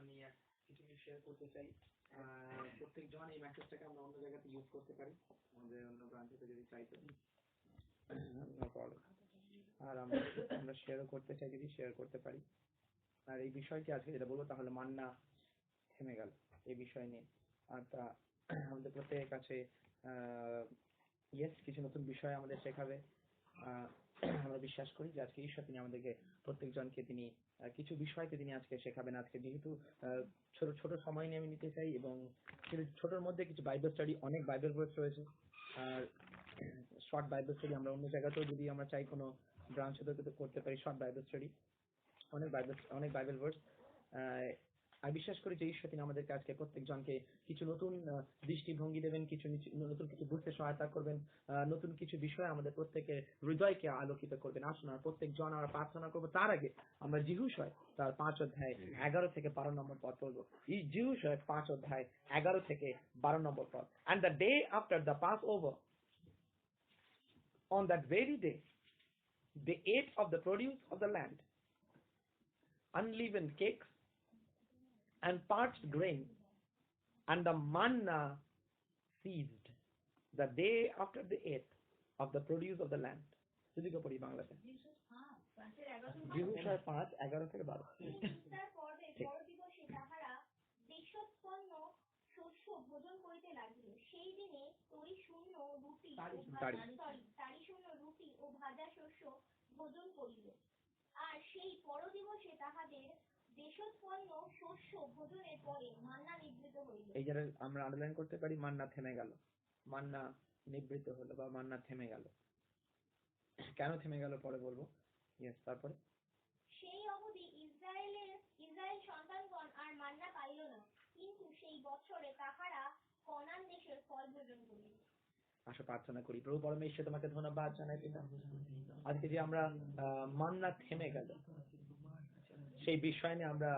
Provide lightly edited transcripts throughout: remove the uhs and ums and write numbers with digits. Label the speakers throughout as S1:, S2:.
S1: আমি কিছু শেয়ার করতে চাই। প্রত্যেকজন এই মেসেজটাকে আমরা অন্য জায়গাতে ইউজ করতে পারি, আমাদের অন্য ব্রাঞ্চেতে যদি চাই তো। আর আমরা শেয়ারও করতে চাই, যদি শেয়ার করতে পারি। আর এই বিষয়টি আজকে যেটা বলবো তাহলে মান্না থেমে গেল এই বিষয় নিয়ে। আর তা আমাদের প্রত্যেকের কাছে কিছু নতুন বিষয় আমাদের শেখাবে। আমরা বিশ্বাস করি যে আজকে ঈশ্বর তিনি আমাদেরকে প্রত্যেকজনকে তিনি কিছু বিষয়কে তিনি আজকে শেখাবেন। আজকে যেহেতু ছোট ছোট সময় নিয়ে আমি নিতে চাই, এবং ছোটর মধ্যে কিছু বাইবেল স্টাডি, অনেক বাইবেল ভার্স রয়েছে। আর শর্ট বাইবেল স্টাডি আমরা অন্য জায়গাতেও যদি আমরা চাই কোনো ব্রাঞ্চ হতে করতে পারি। শর্ট বাইবেল স্টাডি, অনেক বাইবেল ভার্স। আমি বিশ্বাস করি যে ঈশ্বর তিনি আমাদেরকে আজকে প্রত্যেকজনকে কিছু নতুন দৃষ্টিভঙ্গি দেবেন, কিছু নতুন কিছু বুঝতে সহায়তা করবেন, নতুন কিছু বিষয় আমাদের প্রত্যেকের হৃদয়কে আলোকিত করবেন। আসুন আর প্রত্যেকজন আমরা প্রার্থনা করবো। তার আগে আমরা যিহুশয় তার 5 অধ্যায় 11 থেকে 12 নম্বর পদ পড়বো। এই যিহুশয় 5 অধ্যায় 11 থেকে 12 নম্বর পদ। And the day after the Passover, on that very day, they ate of the produce of the land, unleavened cakes and parched grain, and the manna ceased the day after the ate of the produce of the land. যদি কেউ পড়ি বাংলাতে, যিহুশয় 5:11 থেকে 12।
S2: শস্য ভোজন করিতে লাগিল। সেই দিনে তরি শূন্য রুটি ও ভাজা শস্য ভোজন করিল। আর সেই পরদিবসে তাহাদের দেশোৎপন্ন শস্য ভোজনের পরে মান্না নিবৃত হইল।
S1: এই যারা আমরা আন্ডারলাইন করতে পারি, মান্না থেমে গেল, মান্না নিবৃত হলো বা মান্না থেমে গেল। কেন থেমে গেল পরে বলবো। তারপরে
S2: সেই অবধি ইসরায়েল সন্তানগণ আর মান্না পাইল না, কিন্তু সেই বছরে তাহারা কনান দেশের ফল ভোজন করিল।
S1: আসো প্রার্থনা করি। প্রভু পরমেশ্বর তোমাকে ধন্যবাদ জানাই পিতা, আজকে যে আমরা মান্না থেমে গেল সেই বিষয় নিয়ে আমরা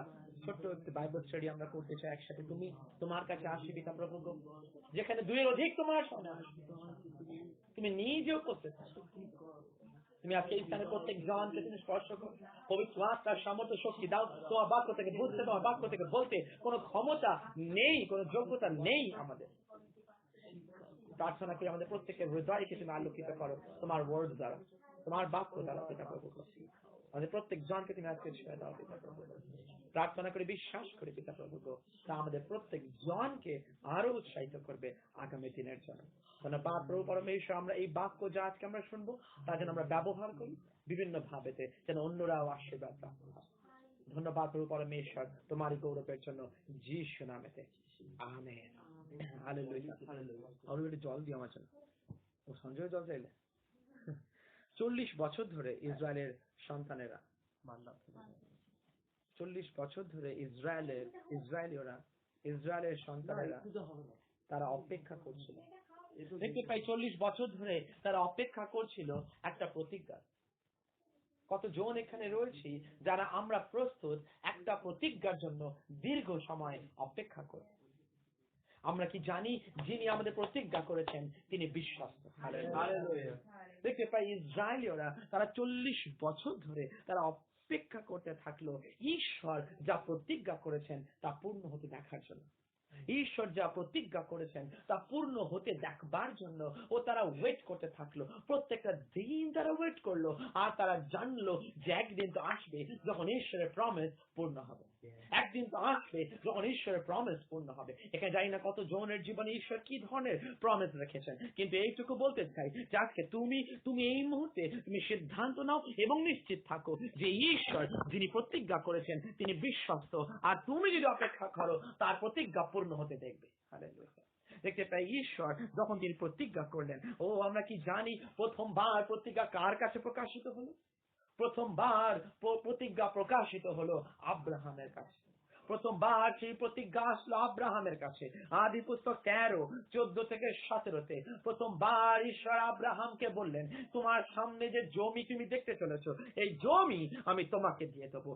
S1: ছোট্ট একটি বাইবেল স্টাডি আমরা করতে চাই একসাথে। তুমি তোমার কাছে আসি পিতা প্রভু, যেখানে 2-এর অধিক তোমার সামনে আসবে, তুমি নিজে উপস্থিত থাকো। তুমি আজকে এই স্থানে প্রত্যেক জনকে তুমি স্পর্শ করো, পবিত্র আত্মার সামর্থ্য শক্তি দাও। তোমার বাক্য থেকে বুঝতে, তোমার বাক্য থেকে বলতে কোনো ক্ষমতা নেই, কোনো যোগ্যতা নেই আমাদের। প্রার্থনা করি আমাদের প্রত্যেকের হৃদয়কে তুমি আলোকিত করো তোমার ওয়ার্ড দ্বারা, তোমার বাক্য দ্বারা পিতা প্রভু। আমাদের প্রত্যেক জনকে তুমি আজকে ছেড়ে দাও পিতা প্রভু। প্রার্থনা করে বিশ্বাস করে পিতা প্রভু, তা আমাদের প্রত্যেক জনকে আরো উৎসাহিত করবে আগামী দিনের জন্য। ধন্যবাদ প্রভু পরমেশ্বর, আমরা এই বাক্য যা আজকে আমরা শুনবো তা যেন আমরা ব্যবহার করি বিভিন্ন ভাবেতে, যেন অন্যরাও আশীর্বাদ প্রাপ্ত হয়। ধন্যবাদ প্রভু পরমেশ্বর তোমারই গৌরবের জন্য, যিশু নামেতে আমেন। হালেলুয়া। হালেলুয়া। জল দিও আমার জন্য। ও সঞ্জয় জল চাইলে। 40 বছর ধরে ইসরায়েলের সন্তানেরা, 40 বছর ধরে ইসরায়েলের সন্তানেরা তারা অপেক্ষা করছিল। দেখতে পাই 40 বছর ধরে তারা অপেক্ষা করছিল একটা প্রতিজ্ঞা। কতজন এখানে রয়েছি যারা আমরা প্রস্তুত একটা প্রতিজ্ঞার জন্য দীর্ঘ সময় অপেক্ষা করি। আমরা কি জানি যিনি আমাদের প্রতিজ্ঞা করেছেন তিনি বিশ্বস্ত। দেখতে পাই ইসরায়েলীয়রা তারা 40 বছর ধরে তারা অপেক্ষা করতে থাকলো ঈশ্বর যা প্রতিজ্ঞা করেছেন তা পূর্ণ হতে দেখার জন্য। ঈশ্বর যা প্রতিজ্ঞা করেছেন তা পূর্ণ হতে দেখবার জন্য ও তারা ওয়েট করতে থাকলো। প্রত্যেকটা দিন তারা ওয়েট করলো, আর তারা জানলো যে একদিন তো আসবে যখন ঈশ্বরের প্রমিস পূর্ণ হবে। একদিন তো আসবে যখন ঈশ্বরের প্রমিস পূর্ণ হবে। এখানে জানি না কত জনের জীবনে ঈশ্বর কি ধরনের প্রমিস রেখেছেন, কিন্তু এইটুকু বলতে চাই যে আজকে তুমি এই মুহূর্তে তুমি সিদ্ধান্ত নাও এবং নিশ্চিত থাকো যে ঈশ্বর যিনি প্রতিজ্ঞা করেছেন তিনি বিশ্বস্ত, আর তুমি যদি অপেক্ষা করো তার প্রতিজ্ঞা পূর্ণ হতে দেখবে। দেখতে পাই ঈশ্বর যখন তিনি প্রতিজ্ঞা করলেন, আমরা কি জানি প্রথমবার প্রতিজ্ঞা কার কাছে প্রকাশিত হলো? প্রথমবার প্রতিজ্ঞা প্রকাশিত হলো আব্রাহামের কাছে। প্রথমবার সেই প্রতিজ্ঞা আসলো আব্রাহামের কাছে। আদি পুস্তক 13:14-17 প্রথমবার ঈশ্বর আব্রাহামকে বললেন, তোমার সামনে যে জমি তুমি দেখতে চলেছো এই জমি আমি তোমাকে দিয়ে দেবো।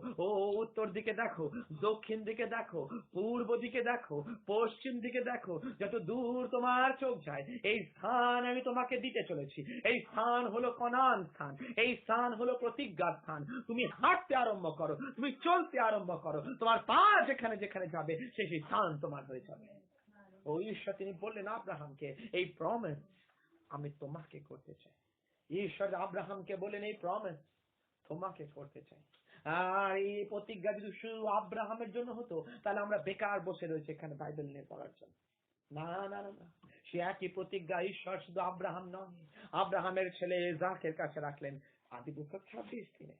S1: উত্তর দিকে দেখো, দক্ষিণ দিকে দেখো, পূর্ব দিকে দেখো, পশ্চিম দিকে দেখো, যত দূর তোমার চোখ যায় এই স্থান আমি তোমাকে দিতে চলেছি। এই স্থান হলো কনান স্থান, এই স্থান হলো প্রতিজ্ঞার স্থান। তুমি হাঁটতে আরম্ভ করো, তুমি চলতে আরম্ভ করো, তোমার পা যেখানে যেখানে যাবে সেই স্থান তোমার হয়ে যাবে। ও ঈশ্বর তিনি বললেন আব্রাহামকে, এই প্রমিস আমি তোমাকে করতে চাই। ঈশ্বর আব্রাহামকে বললেন এই প্রমিস তোমাকে করতে চাই। আর এই প্রতিজ্ঞা যদি শুধু আব্রাহামের জন্য হতো তাহলে আমরা বেকার বসে রয়েছে এখানে বাইবেল নিয়ে পড়ার জন্য। না না না না, সে একই প্রতিজ্ঞা ঈশ্বর শুধু আব্রাহাম নয়, আব্রাহামের ছেলে ইসাকের কাছে রাখলেন আদি পুস্তক 26:3।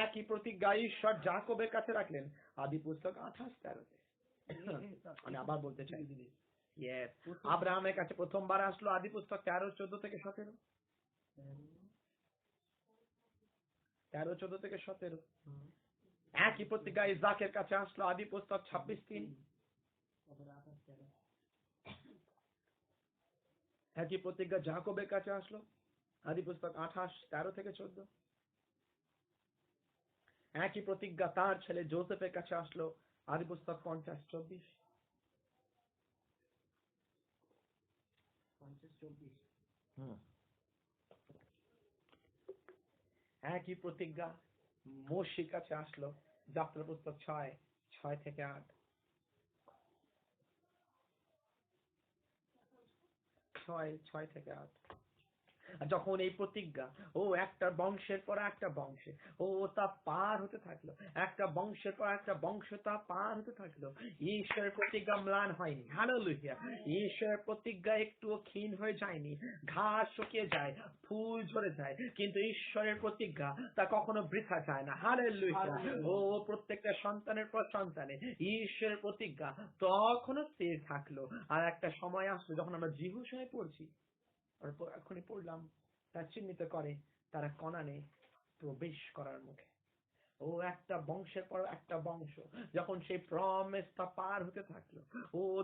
S1: একই প্রতিজ্ঞা ঈশ্বর যাকবের কাছে রাখলেন আদি পুস্তক 28:13। আমি আবার বলতে চাই, আব্রাহামের কাছে প্রথমবার আসলো আদি পুস্তক 13:14-17। 13:14-17। একই প্রতিজ্ঞা ইসাকের কাছে আসলো আদি পুস্তক 26:3। একই প্রতিজ্ঞা যাকবের কাছে আসলো আদি পুস্তক 28:13-14। একই প্রতিজ্ঞা তার ছেলে যোসেফের কাছে আসলো আদি পুস্তক 50:24। একই প্রতিজ্ঞা মোশির কাছে আসলো যাত্রা পুস্তক 6:6-8। 6:6-8। যখন এই প্রতিজ্ঞা একটা বংশের পর একটা বংশে তা পার হতে থাকলো, একটা বংশের পর একটা বংশ তা পার হতে থাকলো, ঈশ্বরের প্রতিজ্ঞা ম্লান হয়নি। হালেলুয়া। ঈশ্বরের প্রতিজ্ঞা একটুও ক্ষীণ হয়ে যায়নি। ঘাস শুকিয়ে যায়, ফুল ঝরে যায়, কিন্তু ঈশ্বরের প্রতিজ্ঞা তা কখনো বৃথা যায় না। হালেলুয়া। প্রত্যেকটা সন্তানের পর সন্তানে ঈশ্বরের প্রতিজ্ঞা তখনও স্থির থাকলো। আর একটা সময় আসলো যখন আমরা যিহোশায় পড়ছি, এখনই পড়লাম, তা চিহ্নিত করে তারা কনানে প্রবেশ করার মুখে। একটা বংশের পর একটা বংশ যখন সেই প্রমিসটা পার হতে থাকলো,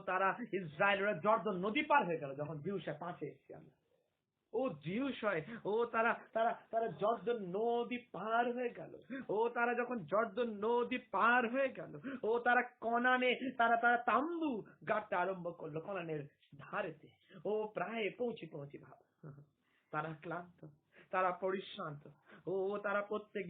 S1: তারা ইসরায়েলরা জর্দন নদী পার হয়ে গেল। যখন যিহোশায় 5-এ এসেছি আমরা, যিহোশায় তারা তারা তারা জর্দন নদী পার হয়ে গেল। তারা যখন জর্দন নদী পার হয়ে গেল, তারা কনানে তারা তারা তাম্বু গাড়তে আরম্ভ করলো কনানের ধারেতে। প্রায় পৌঁছি ভাব। তারা ক্লান্ত, তারা পরিশ্রান্ত, তারা প্রত্যেক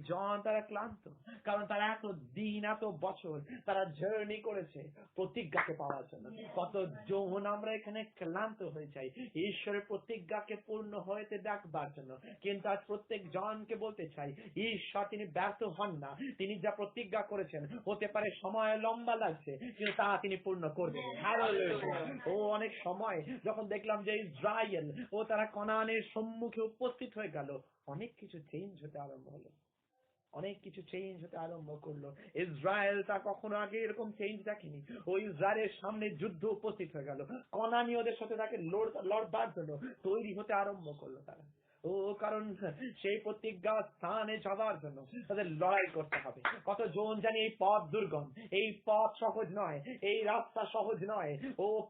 S1: জন তারা ক্লান্ত, কারণ তারা এত দিন এত বছর তারা জার্নি করেছে প্রতিজ্ঞাকে পাওয়ার জন্য। কত জন আমরা এখানে ক্লান্ত হয়ে যাই ঈশ্বরের প্রতিজ্ঞাকে পূর্ণ হইতে দেখবার জন্য। কিন্তু আজ প্রত্যেক জনকে বলতে চাই, ঈশ্বর তিনি ব্যর্থ হন না। তিনি যা প্রতিজ্ঞা করেছেন, হতে পারে সময় লম্বা লাগছে, কিন্তু তা তিনি পূর্ণ করবেন। অনেক সময় যখন দেখলাম যে ইসরায়েল তারা কনানের সম্মুখে উপস্থিত হয়ে গেল, অনেক কিছু চেঞ্জ হতে আরম্ভ হলো, অনেক কিছু চেঞ্জ হতে আরম্ভ করলো। ইসরায়েল তা কখনো আগে এরকম চেঞ্জ দেখেনি। ইসরায়েলের সামনে যুদ্ধ উপস্থিত হয়ে গেল, কনানীয়দের সাথে তাকে লড়বার জন্য তৈরি হতে আরম্ভ করলো তারা। কারণ সেই প্রতিজ্ঞা স্থানে যাওয়ার জন্য তাদের লড়াই করতে হবে। কতজন জানি এই পথ দুর্গম, এই পথ সহজ নয়, এই রাস্তা সহজ নয়।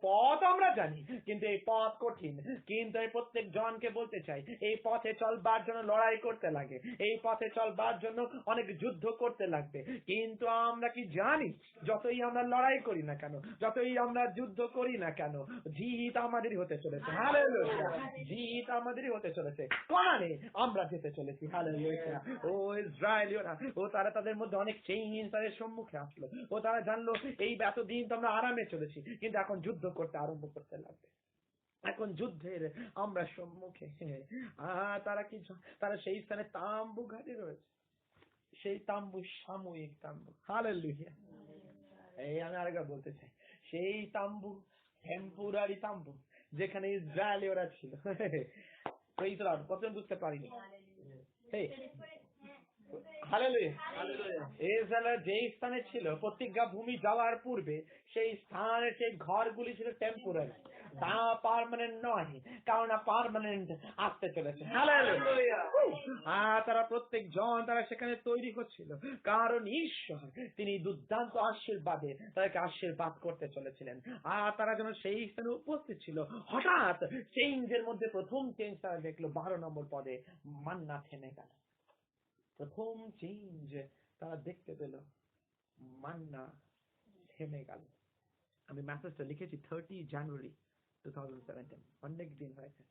S1: পথ আমরা জানি, কিন্তু এই পথ কঠিন। কিন্তু এই প্রত্যেক জনকে বলতে চাই, এই পথে চলবার জন্য লড়াই করতে লাগে, এই পথে চলবার জন্য অনেক যুদ্ধ করতে লাগবে। কিন্তু আমরা কি জানি, যতই আমরা লড়াই করি না কেন, যতই আমরা যুদ্ধ করি না কেন, জিত আমাদেরই হতে চলেছে। হালেলুয়া। জিত আমাদেরই হতে চলেছে। কনানে আমরা যেতে চলেছি। হালেলুয়া। ইসরায়েলীয়রা তারা তাদের মধ্যে অনেক চেঞ্জ তাদের সম্মুখে আসলো। তারা জানলো এই এতদিন তো আমরা আরামে চলেছি, কিন্তু এখন যুদ্ধ করতে আরম্ভ করতে লাগবে। এখন যুদ্ধের আমরা সম্মুখে। তারা সেই স্থানে তাম্বু ঘাটে রয়েছে। সেই তাম্বু সাময়িক তাম্বু। হালেলুয়া। আমি আরেকবার বলতে চাই, সেই তাম্বু টেম্পোরারি তাম্বু যেখানে ইসরায়েলীয়রা ছিল। কতজন বুঝতে পারিনি? ইসরায়েল যে স্থানে ছিল প্রতিজ্ঞা ভূমি যাওয়ার পূর্বে, সেই স্থানের সেই ঘরগুলি ছিল টেম্পোরারি, তা পার্মানেন্ট নয়, কারণ পার্মানেন্ট আসতে চলেছে। তারা প্রত্যেক জন তারা সেখানে তৈরি হচ্ছিল, কারণ ঈশ্বর তিনি দুর্দান্ত আশীর্বাদে তাদেরকে আশীর্বাদ করতে চলেছিলেন। আর তারা যেন সেই স্থানে উপস্থিত ছিল, হঠাৎ চেঞ্জের মধ্যে প্রথম চেঞ্জ তারা দেখলো 12 নম্বর পদে, মান্না থেমে গেল। প্রথম চেঞ্জ তারা দেখতে পেল, মান্না থেমে গেল। আমি মেসেজটা লিখেছি 30 জানুয়ারি 2017, অনেক দিন হয়ে গেছে।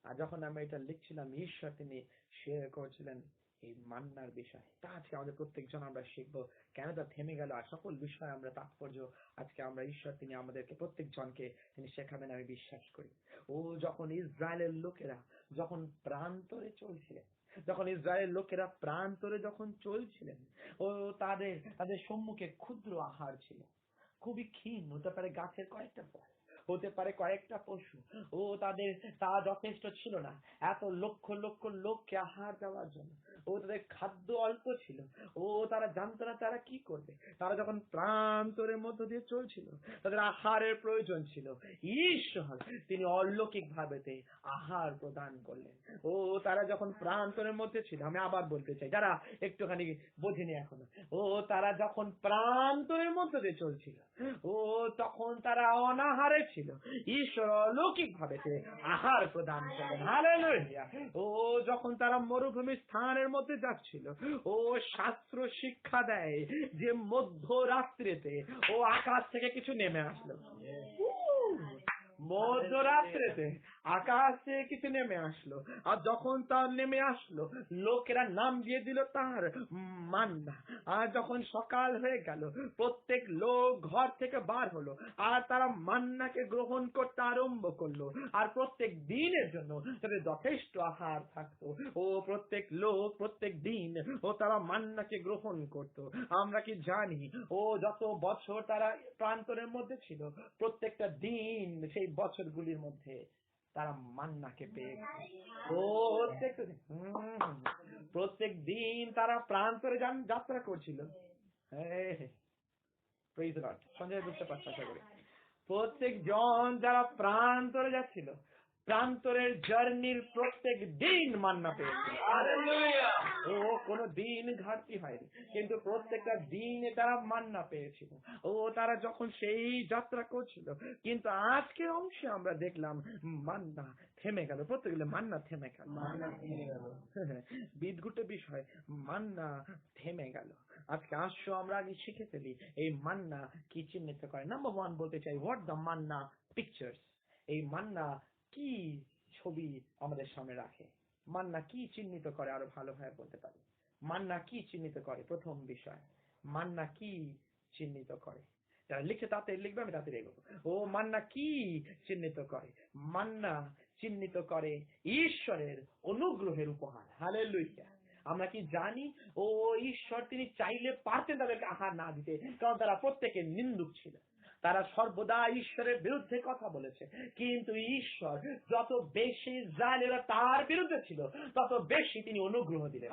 S1: আর যখন আমি এটা লিখছিলাম, ঈশ্বর তিনি শেয়ার করছিলেন এই মান্নার বিষয় তা আজকে আমাদের প্রত্যেকজন আমরা শিখবো। কেন তা থেমে গেল, আর সকল বিষয়ে আমরা তাৎপর্য আজকে আমরা ঈশ্বর তিনি আমাদেরকে প্রত্যেকজনকে তিনি শেখাবেন আমি বিশ্বাস করি। ও যখন ইসরায়েলের লোকেরা যখন প্রান্তরে চলছিলেন, যখন ইসরায়েলের লোকেরা প্রান্তরে যখন চলছিলেন, ও তাদের তাদের সম্মুখে ক্ষুদ্র আহার ছিল, খুবই ক্ষীণ, হতে পারে গাছের কয়েকটা ফল, হতে পারে কয়েকটা পশু, ও তাদের তা যথেষ্ট ছিল না এত লক্ষ লক্ষ লোককে আহার দেওয়ার জন্য। ও তাদের খাদ্য অল্প ছিল, ও তারা জানতো না তারা কি করবে। তারা যখন প্রান্তরের মধ্য দিয়ে চলছিল, তাদের আহারের প্রয়োজন ছিল। ঈশ্বর তিনি অলৌকিক ভাবেতে আহার প্রদান করলেন। ও তারা যখন প্রান্তরের মধ্যে ছিল, আমি আবার বলতে চাই যারা একটুখানি বোঝেনি এখনো, ও তারা যখন প্রান্তরের মধ্যে দিয়ে চলছিল, ও তখন তারা অনাহারে ছিল, ঈশ্বর অলৌকিক ভাবে আহার প্রদান করলেন। হালেলুয়া। ও যখন তারা মরুভূমি স্থানের মধ্যে যাচ্ছিল, ও শাস্ত্র শিক্ষা দেয় যে মধ্যরাত্রিতে ও আকাশ থেকে কিছু নেমে আসলো। মধ্যরাত্রিতে আকাশ থেকে কিছু নেমে আসলো, আর যখন তার নেমে আসলো লোকেরা নাম দিয়ে দিল তার মান্না। আর যখন সকাল হয়ে গেল প্রত্যেক লোক ঘর থেকে বার হলো, আর তারা মান্নাকে গ্রহণ করতে আরম্ভ করলো, আর প্রত্যেক দিনের জন্য তাদের যথেষ্ট আহার থাকতো। ও প্রত্যেক লোক প্রত্যেক দিন ও তারা মান্নাকে গ্রহণ করত। আমরা কি জানি ও যত বছর তারা প্রান্তরের মধ্যে ছিল, প্রত্যেকটা দিন সেই বছরগুলির মধ্যে তারা মান্নাকে পেয়ে প্রত্যেক দিন তারা প্রান্তরে যাত্রা করছিল। সঞ্জয় বুঝতে পারছে আশা করি। প্রত্যেক জন যারা প্রান্তরে যাচ্ছিল, প্রান্তরের জার্নির প্রত্যেক দিন মান্না পেয়েছিল। ও কোনো দিন ঘাটতি হয়নি, কিন্তু প্রত্যেকটা দিনে তারা মান্না পেয়েছিল। ও তারা যখন সেই যাত্রা করছিল, কিন্তু আজকের অংশে আমরা দেখলাম মান্না থেমে গেল। প্রত্যেক মান্না থেমে গেল, বিদঘুটে বিষয়, মান্না থেমে গেল। আজকে আসো আমরা আগে শিখে ফেলি এই মান্না কি চিহ্নিত করে। নাম্বার 1 বলতে চাই, হোয়াট দ্য মান্না পিকচার্স। এই মান্না কি ছবি আমাদের সামনে রাখে, মান্না কি চিহ্নিত করে, আরো ভালোভাবে বলতে পারি মান্না কি চিহ্নিত করে। প্রথম বিষয়, মান্না কি চিহ্নিত করে। যারা লিখে তাতে লিখবে, আমি তাতে লিখবো। ও মান্না কি চিহ্নিত করে? মান্না চিহ্নিত করে ঈশ্বরের অনুগ্রহের উপহার। হালেলুয়া। আমরা কি জানি ও ঈশ্বর তিনি চাইলে পারতেন তাদেরকে আহার না দিতে, কারণ তারা প্রত্যেকে নিন্দুক ছিল, তারা সর্বদা ঈশ্বরের বিরুদ্ধে কথা বলেছে। কিন্তু ঈশ্বর যত বেশি ইসরায়েলেরা তার বিরুদ্ধে ছিল, তত বেশি তিনি অনুগ্রহ দিলেন।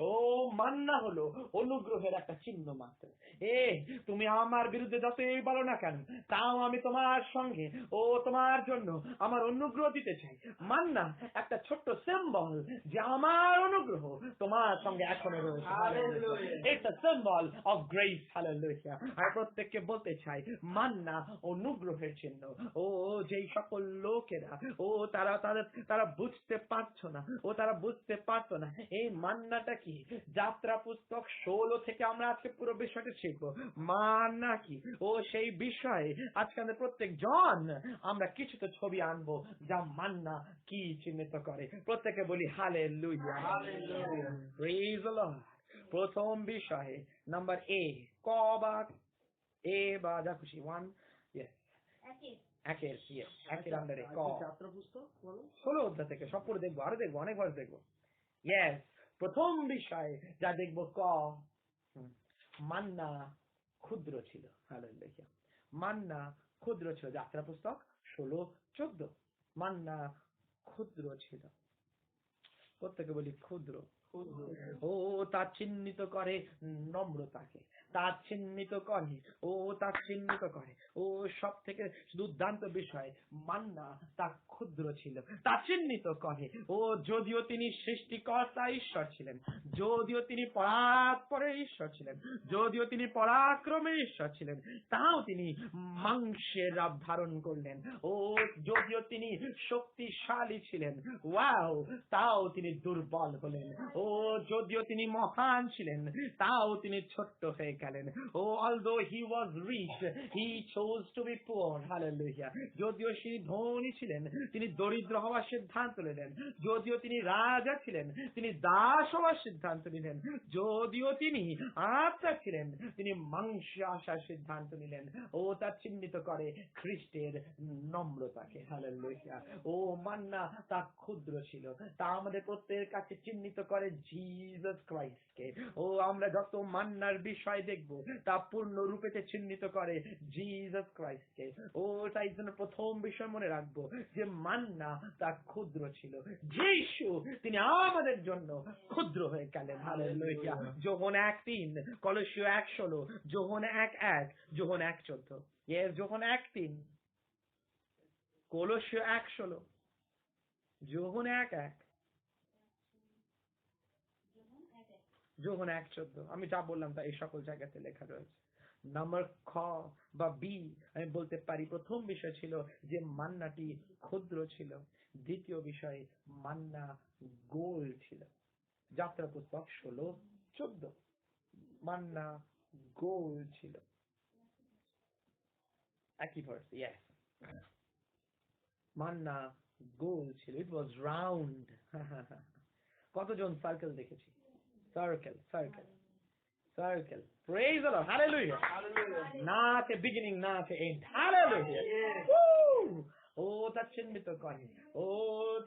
S1: ও মান্না হলো অনুগ্রহের একটা চিহ্ন মাত্র। তুমি আমার বিরুদ্ধে যতই বলো না কেন, তাও আমি তোমার সঙ্গে ও তোমার জন্য আমার অনুগ্রহ দিতে চাই। মান্না একটা ছোট্ট সিম্বল যে আমার অনুগ্রহ তোমার সঙ্গে এখনো রয়েছে। It's a symbol of grace. Hallelujah. আর প্রত্যেককে বলতে চাই মান্না অনুগ্রহের চিহ্ন। ও যেই সকল লোকেরা ও তারা বুঝতে পারছো না, ও তারা বুঝতে পারতো না এই মান্নাটা কি। যাত্রা পুস্তক 16 থেকে আমরা আজকে পুরো বিষয়টা শিখবো মান্না কি। ও সেই বিষয়ে আজকে আমাদের প্রত্যেক জন আমরা কিছু তো ছবি আনবো যা মান্না কি চিহ্নিত করে। প্রত্যেকে বলি হালেলুয়া, প্রেজ দ্য লর্ড। প্রথম বিষয়ে নাম্বার এ বা যা খুশি 1 একের আন্ডারে
S3: যাত্রা পুস্তক
S1: 16 অধ্যায় থেকে সব পুরো দেখবো, আরো দেখবো, অনেকবার দেখবো। প্রথম বিষয় যা দেখবো মান্না ক্ষুদ্র ছিল। হালেলুয়া। মান্না ক্ষুদ্র ছিল। যাত্রা পুস্তক 16:14 মান্না ক্ষুদ্র ছিল। প্রত্যেকে বলি ক্ষুদ্র। ও তা চিহ্নিত করে নম্রতাকে, তা চিহ্নিত করে তা চিহ্নিত করে সব থেকে দুর্দান্ত বিষয় মান্না তা ক্ষুদ্র ছিল, তা চিহ্নিত করে যদিও তিনি সৃষ্টিকর্তা ঈশ্বর ছিলেন, যদিও তিনি পরাৎপরের ঈশ্বর ছিলেন, যদিও তিনি পরাক্রমের ঈশ্বর ছিলেন, তাও তিনি মাংসের রূপ ধারণ করলেন। যদিও তিনি শক্তিশালী ছিলেন, তাও তিনি দুর্বল হলেন। যদিও তিনি মহান ছিলেন, তাও তিনি ছোট্ট হয়ে গেলেন। ও although he was rich, he chose to be poor. Hallelujah. যদিও তিনি ধনী ছিলেন, তিনি দরিদ্র হওয়ার সিদ্ধান্ত নিলেন। যদিও তিনি রাজা ছিলেন, তিনি দাস হওয়ার সিদ্ধান্ত নিলেন। যদিও তিনি আত্মা ছিলেন, তিনি মাংসে আসার সিদ্ধান্ত নিলেন। ও তা চিহ্নিত করে খ্রিস্টের নম্রতাকে। হালেলুয়া। ও মান্না তা ক্ষুদ্র ছিল, তা আমাদের প্রত্যেকের কাছে চিহ্নিত করে জিসাস ক্রাইস্টকে। ও আমরা যত মান্নার বিষয় দেখব তা পূর্ণ রূপেতে চিহ্নিত করে জিসাস ক্রাইস্টকে। ও তাই জন্য প্রথম বিষয় মনে রাখবো যে মান্না তা ক্ষুদ্র ছিল। যিশু তিনি আমাদের জন্য ক্ষুদ্র হয়ে গেলেন। হালেলুয়া। যোহন 1:3, কলসীয় 1:16, যোহন 1:1, যোহন 1:14। যোহন 1:3, কলসীয় 1:16, যোহন 1:1, যোহন 1:14। আমি যা বললাম তা এই সকল জায়গাতে লেখা রয়েছে। নাম্বার খ বা বি আমি বলতে পারি প্রথম বিষয় ছিল যে মান্নাটি ক্ষুদ্র ছিল। দ্বিতীয় বিষয় মান্না গোল ছিল। যাত্রা পুস্তক 16:14, মান্না গোল ছিল। একই ভার্স, ইয়েস। মান্না গোল ছিল, ইট ওয়াজ রাউন্ড। কতজন সার্কেল দেখেছি? Circle, circle, circle. Praise the Lord, hallelujah. না আছে বিগিনিং, না আছে এন্ড। হালেলুয়া। ও তা চিহ্নিত করে, ও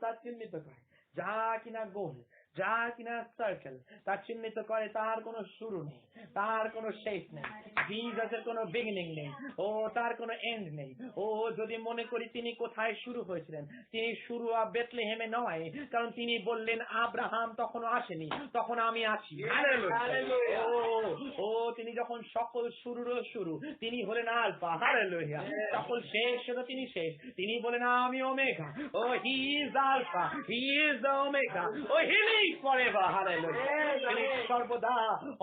S1: তা চিহ্নিত করে যা কিনা গোল, যা কিনা সার্কেল, তা চিহ্নিত করে তার কোনো শুরু নেই, তার কোনো শেষ নেই। জিসাসের কোনো বিগিনিং নেই, ও তার কোনো এন্ড নেই। ও যদি মনে করি তিনি কোথায় শুরু হয়েছিলেন, তিনি শুরু বেথলেহেমে নয়, কারণ তিনি বললেন আব্রাহাম তখনও আসেনি, তখন আমি আছি। ও তিনি যখন সকল শুরুরও শুরু, তিনি হলেন আলফা। হালেলুয়া। সকল শেষ তিনি শেষ, তিনি বলেন আমি omega. Oh he is alpha, he is the omega. Oh he lives forever. Hallelujah. তিনি সর্বদা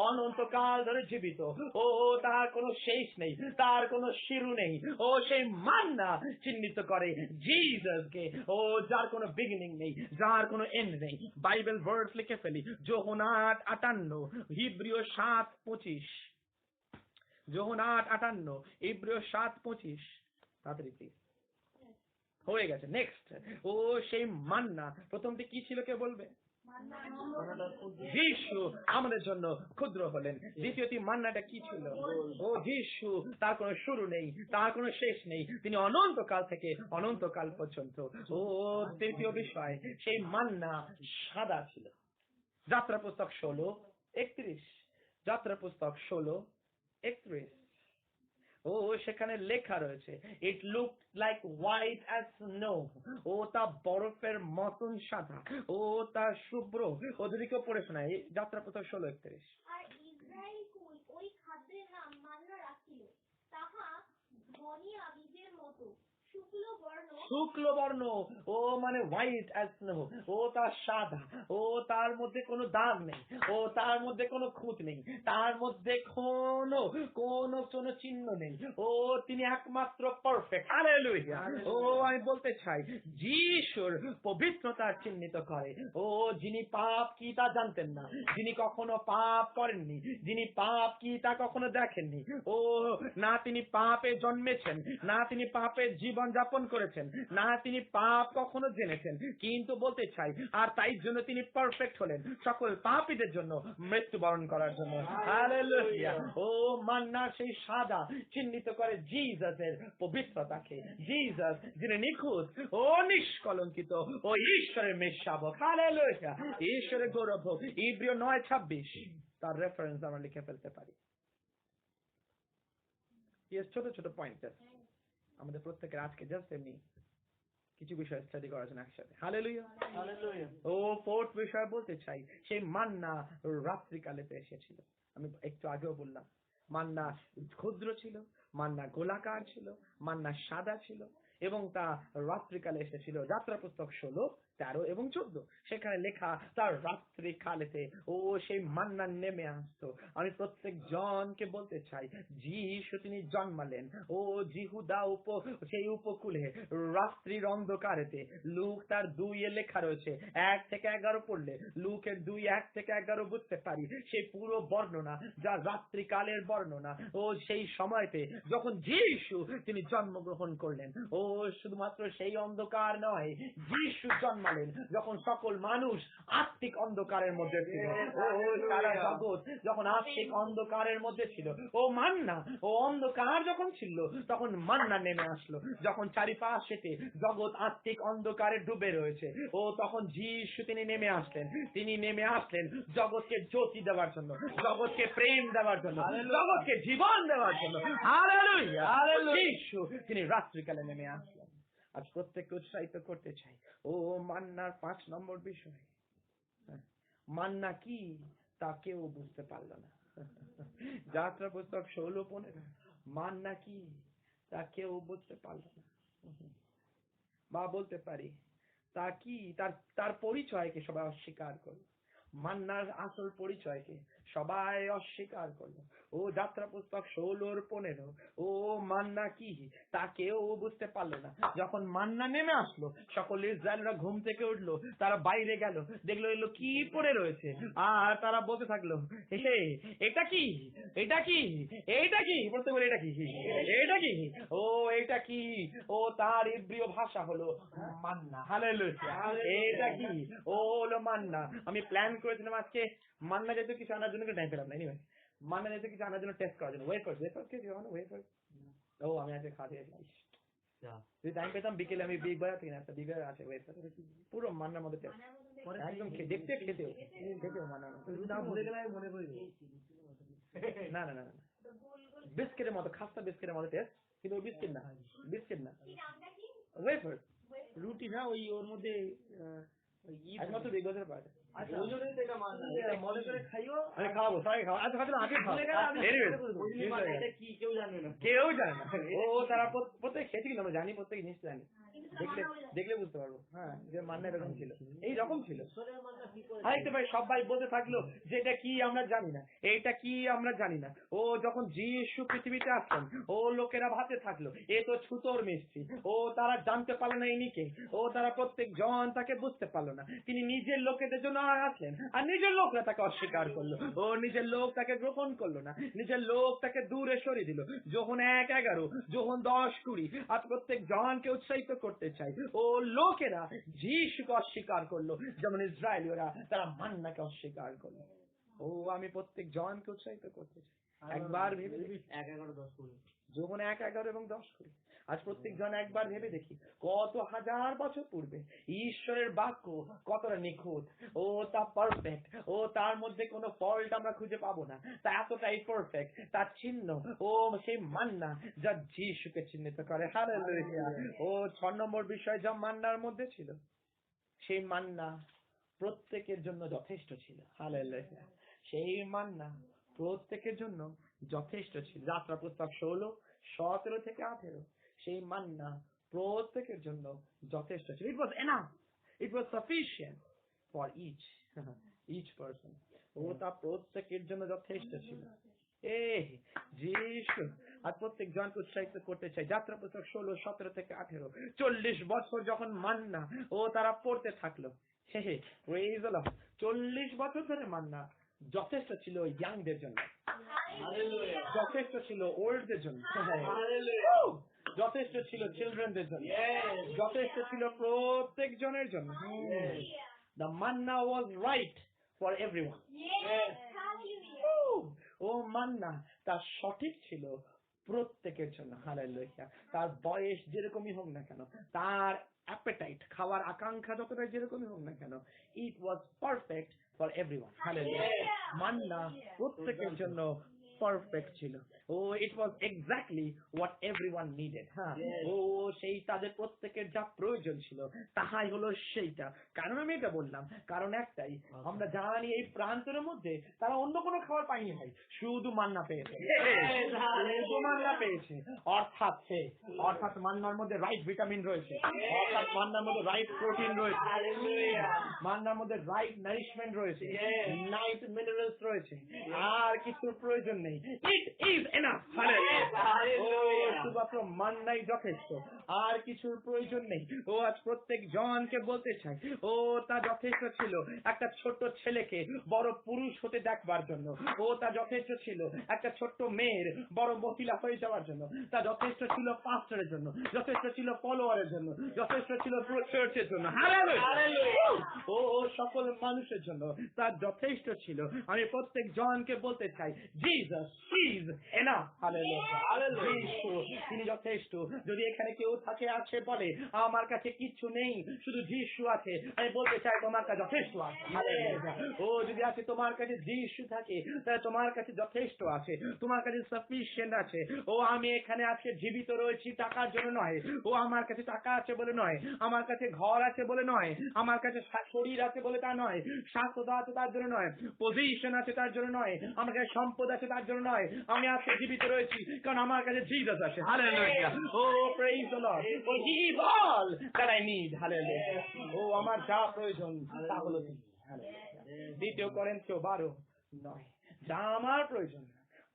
S1: অনন্তকাল ধরে জীবিত। ও তার কোনো শেষ নেই, তার কোনো শুরু নেই। ও সেই মান্না চিহ্নিত করে জিসাসকে, ও যার কোনো বিগিনিং নেই, যার কোনো এন্ড নেই। বাইবেল ভার্স লিখে ফেলি। যোহন 8:58, হিব্রীয় 7:25, যোহন 8:58, হিব্রীয় 7:25। তাড়াতাড়ি প্লিজ। হয়ে গেছে, নেক্সট। ও সেই মান্না প্রথমটি কি ছিল কে বলবে? যিশু আমাদের জন্য ক্ষুদ্র হলেন। দ্বিতীয়টি মান্নাটা কি ছিল? ও যিশু তার কোনো শুরু নেই, তার কোনো শেষ নেই, তিনি অনন্তকাল থেকে অনন্তকাল পর্যন্ত। ও তৃতীয় বিষয় সেই মান্না সাদা ছিল। যাত্রা পুস্তক 16:31, যাত্রা পুস্তক 16:31। ও সেখানে লেখা রয়েছে it look like white as snow. ও তা বরফের মতন সাদা, ও তা শুভ্র। ও যদি কেউ পড়ে শোনায় যাত্রা পুস্তক 16:31।
S2: আর ইসরায়েল ওই খাদ্যের নাম মান্না রাখিল, তাহা ধনিয়া বীজের মতো শুক্ল বর্ণ। ও মানে হোয়াইট অ্যাজ স্নো। ও তার সাদা, ও তার মধ্যে কোনো দাগ নেই, ও তার মধ্যে কোনো খুঁত নেই, তার মধ্যে কোনো কোনো কোনো চিহ্ন নেই। ও তিনি একমাত্র পারফেক্ট। হালেলুয়া। ও আমি বলতে চাই যিশুর পবিত্রতা চিহ্নিত করে। ও যিনি পাপ কি তা জানতেন না, যিনি কখনো পাপ করেননি, যিনি পাপ কি তা কখনো দেখেননি। ও না তিনি পাপে জন্মেছেন, না তিনি পাপের জীবন যাপন করেছেন, না তিনি পাপ কখনো জেনেছেন, কিন্তু বলতে চাই আর তাই জন্য তিনি পারফেক্ট হলেন সকল পাপীদের জন্য মৃত্যুবরণ করার জন্য। হালেলুয়া। ও মান্না সেই সাদা চিহ্নিত করে জিসাসের পবিত্রতাকে। জিসাস যিনি নিখুঁত ও নিষ্কলঙ্কিত, ও ঈশ্বরের মেষশাবক। হালেলুয়া। ঈশ্বরের গৌরব হোক। ইব্রিয় 9:26 তার রেফারেন্স আমরা লিখে ফেলতে পারি। ছোট ছোট পয়েন্ট আমাদের প্রত্যেকের আজকে জাস্ট এমনি কিছু বিষয় স্টাডি করার জন্য একসাথে। হালেলুয়া। ও ফোর্থ বিষয় বলতে চাই সেই মান্না রাত্রিকালেতে এসেছিল। আমি একটু আগেও বললাম মান্না ক্ষুদ্র ছিল, মান্না গোলাকার ছিল, মান্না সাদা ছিল এবং তা রাত্রিকালে এসেছিল। যাত্রা পুস্তক
S1: 13 এবং 14 সেখানে লেখা তার রাত্রি কালেতে ও সেই মান্না নেমে আসতো। আমি প্রত্যেক জনকে বলতে চাই, যিশু তিনি জন্মালেন ও জিহুদা সেই উপকূলে রাত্রির অন্ধকারেতে। লুক তার 2 লেখা রয়েছে 1 থেকে 11 পড়লে লুকের 2 1 থেকে 11 বুঝতে পারি সেই পুরো বর্ণনা, যা রাত্রিকালের বর্ণনা। ও সেই সময়তে যখন যিশু তিনি জন্মগ্রহণ করলেন, ও শুধুমাত্র সেই অন্ধকার নয়, যিশু জন্মালেন যখন সকল মানুষ আত্মিক অন্ধকারের মধ্যে ছিল। ও সারা জগৎ যখন আত্মিক অন্ধকারের মধ্যে ছিল, ও মান্না, ও অন্ধকার যখন ছিল তখন মান্না নেমে আসলো। যখন চারিপাশেতে জগৎ আত্মিক অন্ধকারে ডুবে রয়েছে, ও তখন যিশু তিনি নেমে আসলেন। তিনি নেমে আসলেন জগৎকে জ্যোতি দেওয়ার জন্য, জগৎকে প্রেম দেওয়ার জন্য, জগৎকে জীবন দেওয়ার জন্য। হালেলুয়া! যিশু তিনি রাত্রিকালে নেমে আসলেন। আজ প্রত্যেককে উৎসাহিত করতে চাই, ও মান্নার 5 নম্বর বিষয়, মান্না কি তা কেউ বুঝতে পারল না। যাত্রা পুস্তক 16:15, মান্না কি তা কেউ বুঝতে পারল না। বা বলতে পারি তা কি, তার পরিচয়কে সবাই অস্বীকার করলো। মান্নার আসল পরিচয়কে সবাই অস্বীকার করলো। ও যাত্রা পুস্তক 16:15, ও মান্না কি তা কেউ বুঝতে পারলো না। যখন মান্না নেমে আসলো, সকল ইসরায়েলরা ঘুম থেকে উঠলো, তারা বাইরে গেল, দেখলো এগুলো কি পড়ে রয়েছে, আর তারা বলতে থাকলো, হে এটা কি, এটা কি, এইটা কি, বলতে বলে এটা কি, এটা কি, ও এটা কি। ও তার ইব্রিয় ভাষা হলো মান্না। হালেলুয়া! এটা কি, ও হলো মান্না। আমি প্ল্যান করেছিলাম আজকে মান্না যেহেতু কিছু আনার জন্য টাইম পেলাম না। এনিওয়ে, মান্না যেহেতু কিছু আনার জন্য টেস্ট করার জন্য ওয়েফার ওয়েফার। ও আমি আজকে খাতে গেছিলাম, যদি টাইম পেতাম বিকেলে আমি বিগ বাজার থেকে একটা বিগ বাজার আছে ওয়েফার, পুরো মান্নার মধ্যে টেস্ট, একদম দেখতে খেতেও মান্নার না না না না বিস্কিটের মতো, খাস্তা বিস্কিটের মতো টেস্ট, কিন্তু ওই বিস্কিট না, বিস্কিট না, ওয়েফার
S3: রুটি না, ওই ওর মধ্যে
S1: একমাত্র বিগ বাজারে পাওয়া যায়।
S3: মনে করে খাইও,
S1: আমি খাওয়াবো, সবাই খাওয়া। আচ্ছা খাচ্ছিল আগে
S3: কেউ জানবে না,
S1: কেউ জানে না। ও তারা প্রত্যেক খেয়েছি, কিন্তু আমরা জানি, প্রত্যেক জিনিস জানি, দেখলে বুঝতে পারবো। হ্যাঁ, যে মান্না এরকম ছিল, এই রকম ছিল। আরেকটা ভাই সবাই বলতে থাকলো যে এটা কি আমরা জানি না, এইটা কি আমরা জানি না। ও যখন যিশু পৃথিবীতে আসলেন, ও লোকেরা ভাবতে থাকলো এ তো ছুতোর মিস্ত্রি। ও তারা জানতে পারলো না ইনিকে, ও তারা প্রত্যেক জন তাকে বুঝতে পারলো না। তিনি নিজের লোকেদের জন্য আসলেন, আর নিজের লোকরা তাকে অস্বীকার করলো। ও নিজের লোক তাকে গ্রহণ করলো না, নিজের লোক তাকে দূরে সরিয়ে দিল। যখন 1:11, যখন 10:20, আর প্রত্যেক জনকে উৎসাহিত করতে চাই, ও লোকেরা যিশুকে অস্বীকার করলো, যেমন ইসরায়েলীয়রা তারা মান্নাকে অস্বীকার করলো। ও আমি প্রত্যেক জনকে উৎসাহিত করতে চাই, একবার ভেবে দেখি
S3: 1:11-10
S1: যখন 1:11 এবং 10:20, আজ প্রত্যেক জন একবার ভেবে দেখি কত হাজার বছর পূর্বে ঈশ্বরের বাক্য কতটা নিখুঁত, ও তা পারফেক্ট, ও তার মধ্যে কোনো ফল্ট আমরা খুঁজে পাবো না, তা এতটাই পারফেক্ট। তার চিহ্ন, ও সেই মান্না যা যিশুকে চিহ্নিত করে। হালেলুয়া! ও 6 নম্বর বিষয় যা মান্নার মধ্যে ছিল, সেই মান্না প্রত্যেকের জন্য যথেষ্ট ছিল। হালেলুয়া! সেই মান্না প্রত্যেকের জন্য যথেষ্ট ছিল। যাত্রা পুস্তক 16:17 থেকে 18, সেই মান্না প্রত্যেকের জন্য যথেষ্ট ছিল। It was enough, it was sufficient for each person. ও তা প্রত্যেকের জন্য যথেষ্ট ছিল। যিশু আর প্রত্যেক জনকে উৎসাহিত করতে চাই। যাত্রা পুস্তক 16:17 থেকে 18, 40 বছর যখন মান্না ও তারা পড়তে থাকলো, প্রেইজ দ্য লর্ড, 40 বছর ধরে মান্না যথেষ্ট ছিল ইয়াংদের জন্য, যথেষ্ট ছিল ওল্ডদের জন্য, যথেষ্ট ছিল চিলড্রেনদের জন্য, যথেষ্ট ছিল প্রত্যেক জনের জন্য। The manna was right for everyone. ও মান্না তার সঠিক ছিল প্রত্যেকের জন্য। হালেলুয়া! তার বয়স যেরকমই হোক না কেন, তার অ্যাপেটাইট, খাওয়ার আকাঙ্ক্ষা যতটা যেরকমই হোক না কেন, it was perfect for everyone. Hallelujah! মান্না প্রত্যেকের জন্য পারফেক্ট ছিল। ও it was exactly what everyone needed. হ্যাঁ, ও সেই তাদের প্রত্যেকের যা প্রয়োজন ছিল তাহাই হলো সেইটা। কারণ আমি এটা বললাম, কারণ একটাই, আমরা জানি এই প্রান্তরের মধ্যে তারা অন্য কোনো খাবার পায়নি ভাই, শুধু মান্না পেয়েছে, শুধু মান্না পেয়েছে। অর্থাৎ মান্নার মধ্যে রাইট ভিটামিন রয়েছে, অর্থাৎ মান্নার মধ্যে রাইট প্রোটিন রয়েছে, মান্নার মধ্যে রাইট নারিশমেন্ট রয়েছে, নাইট মিনারেলস রয়েছে, আর কিছুর প্রয়োজন নেই। It is enough. শুধুমাত্র মান্নাই যথেষ্ট, আর কিছুর প্রয়োজন নেই। ও আজ প্রত্যেক জনকে বলতে চাই, ও তা যথেষ্ট ছিল একটা ছোট্ট ছেলেকে বড় পুরুষ হতে দেখবার জন্য, ও তা যথেষ্ট ছিল একটা ছোট্ট মেয়ের বড় মহিলা হয়ে যাওয়ার জন্য, তা যথেষ্ট ছিল পাস্টরের জন্য, যথেষ্ট ছিল ফলোয়ারের জন্য, যথেষ্ট ছিল চার্চের জন্য, ও সকল মানুষের জন্য তা যথেষ্ট ছিল। আমি প্রত্যেক জনকে বলতে চাই, জিসাস ইজ এনাফ। তিনি যথেষ্ট। যদি এখানে কেউ থাকে আছে বলে আমার কাছে কিচ্ছু নেই, শুধু যিশু আছে, আমি বলতে চাই তোমার কাছে যথেষ্ট আছে। ও যদি আছে তোমার কাছে যিশু থাকে, তাহলে তোমার কাছে যথেষ্ট আছে, তোমার কাছে সাফিসিয়েন্ট আছে। ও আমি এখানে আজকে জীবিত রয়েছি টাকার জন্য নয়, ও আমার কাছে টাকা আছে বলে নয়, আমার কাছে ঘর আছে বলে নয়, আমার কাছে শরীর আছে বলে তা নয়, স্বাস্থ্য আছে তার জন্য নয়, পজিশন আছে তার জন্য নয়, আমার কাছে সম্পদ আছে তার জন্য নয়। আমি আজকে জীবিত রয়েছি কারণ আমার কাছে জিসাস আছে। হালেলুয়া। ও প্রেইজ দ্য লর্ড। ও he is all that I need. Hallelujah. ও আমার যা প্রয়োজন তা হলো তিনি। হালেলুয়া। দ্বিতীয় করিন্থীয় 12:9, যা আমার প্রয়োজন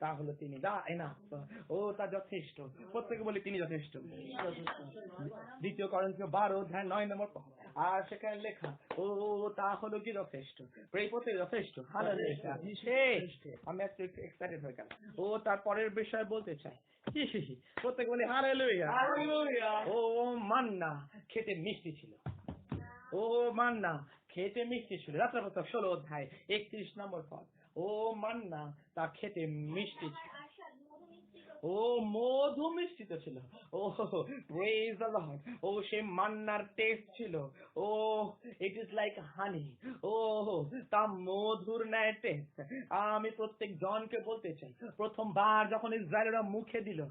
S1: তা হলো তিনি। দা এনাফ। ও তা যথেষ্ট। প্রত্যেকে বলি তিনি যথেষ্ট। দ্বিতীয় করিন্থীয় 12:9 নম্বর পদ। আর সেখানে লেখা, ও তা হলো কি যথেষ্ট। এই পথে যথেষ্ট। আমি একটু এক্সাইটেড হয়ে গেলাম। ও তার পরের বিষয় বলতে চাই। প্রত্যেকে বলি হালেলুয়া। ও মান্না খেতে মিষ্টি ছিল। ও মান্না খেতে মিষ্টি ছিল। যাত্রাপত্র 16 অধ্যায় 31 নম্বর পদ। ও মান্না তা খেতে মিষ্টি ছিল, ও মধু মিষ্টিত ছিল। ও প্রেজ দ্য লর্ড। ও সে মান্নার টেস্ট ছিল, ও ইট ইজ লাইক হানি। ও তা মধুর ন্যায় টেস্ট। আমি প্রত্যেক জনকে বলতে চাই, প্রথমবার যখন ইসরায়েলরা মুখে দিল,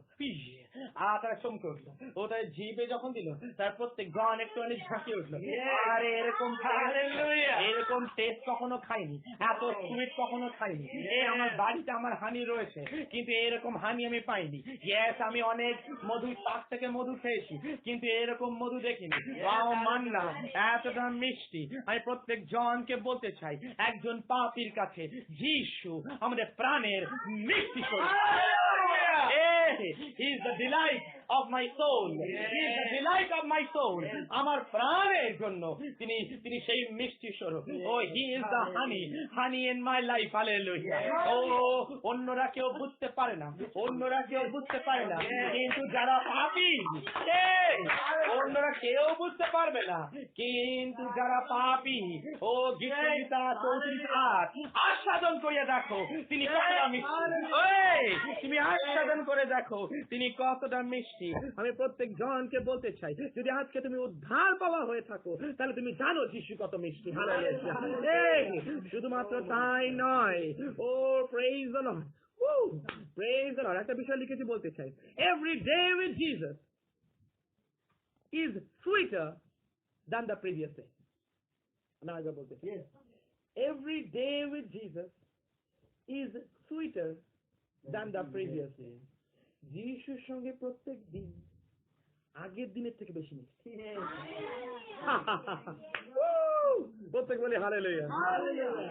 S1: তারা চমকে উঠলো। ও তার জিভে যখন দিল, তার প্রত্যেক জন একটু অনেক ঝাঁকিয়ে উঠলো। আরে এরকম টেস্ট কখনো খাইনি, এত সুইট কখনো খাইনি। আমার বাড়িতে আমার হানি রয়েছে, কিন্তু এরকম হানি আমি পাইনি। ইয়েস, আমি অনেক মধুর পাক থেকে মধু খেয়েছি, কিন্তু এরকম মধু দেখিনি। মান্না এতটা মিষ্টি। আমি প্রত্যেক জনকে বলতে চাই, একজন পাপীর কাছে যিশু আমাদের প্রাণের মিষ্টি স্বরূপ। He is the delight of my soul. He is the delight of my soul. আমার প্রাণের জন্য তিনি সেই মিষ্টি স্বরূপ। Oh, he is the honey in my life. Hallelujah. Oh, অন্যরা কেউ বুঝতে পারে না, কিন্তু যারা পাপী, অন্যরা কেউ বুঝতে পারবে না, কিন্তু যারা পাপী, ও গীতা 34 আস্বাদন করে দেখো তিনি কতটা মিষ্টি। তুমি আস্বাদন করে দেখো তিনি কতটা মিষ্টি। আমি প্রত্যেক জনকে বলতে চাই, যদি আজকে তুমি উদ্ধার পাওয়া হয়ে থাকো, তাহলে তুমি জানো যিশু কত মিষ্টি। হালেলুয়া। শুধুমাত্র তাই নয়, ও praise the lord, praise the lord. একটা বিষয় লিখেছি বলতে চাই, every day with Jesus is sweeter than the previous day. আমি আগে বলতে চাই, every day with Jesus is sweeter than the previous day. যিশুর সঙ্গে প্রত্যেক দিন আগের দিনের থেকে বেশি মিষ্টি। প্রত্যেক বলে hallelujah,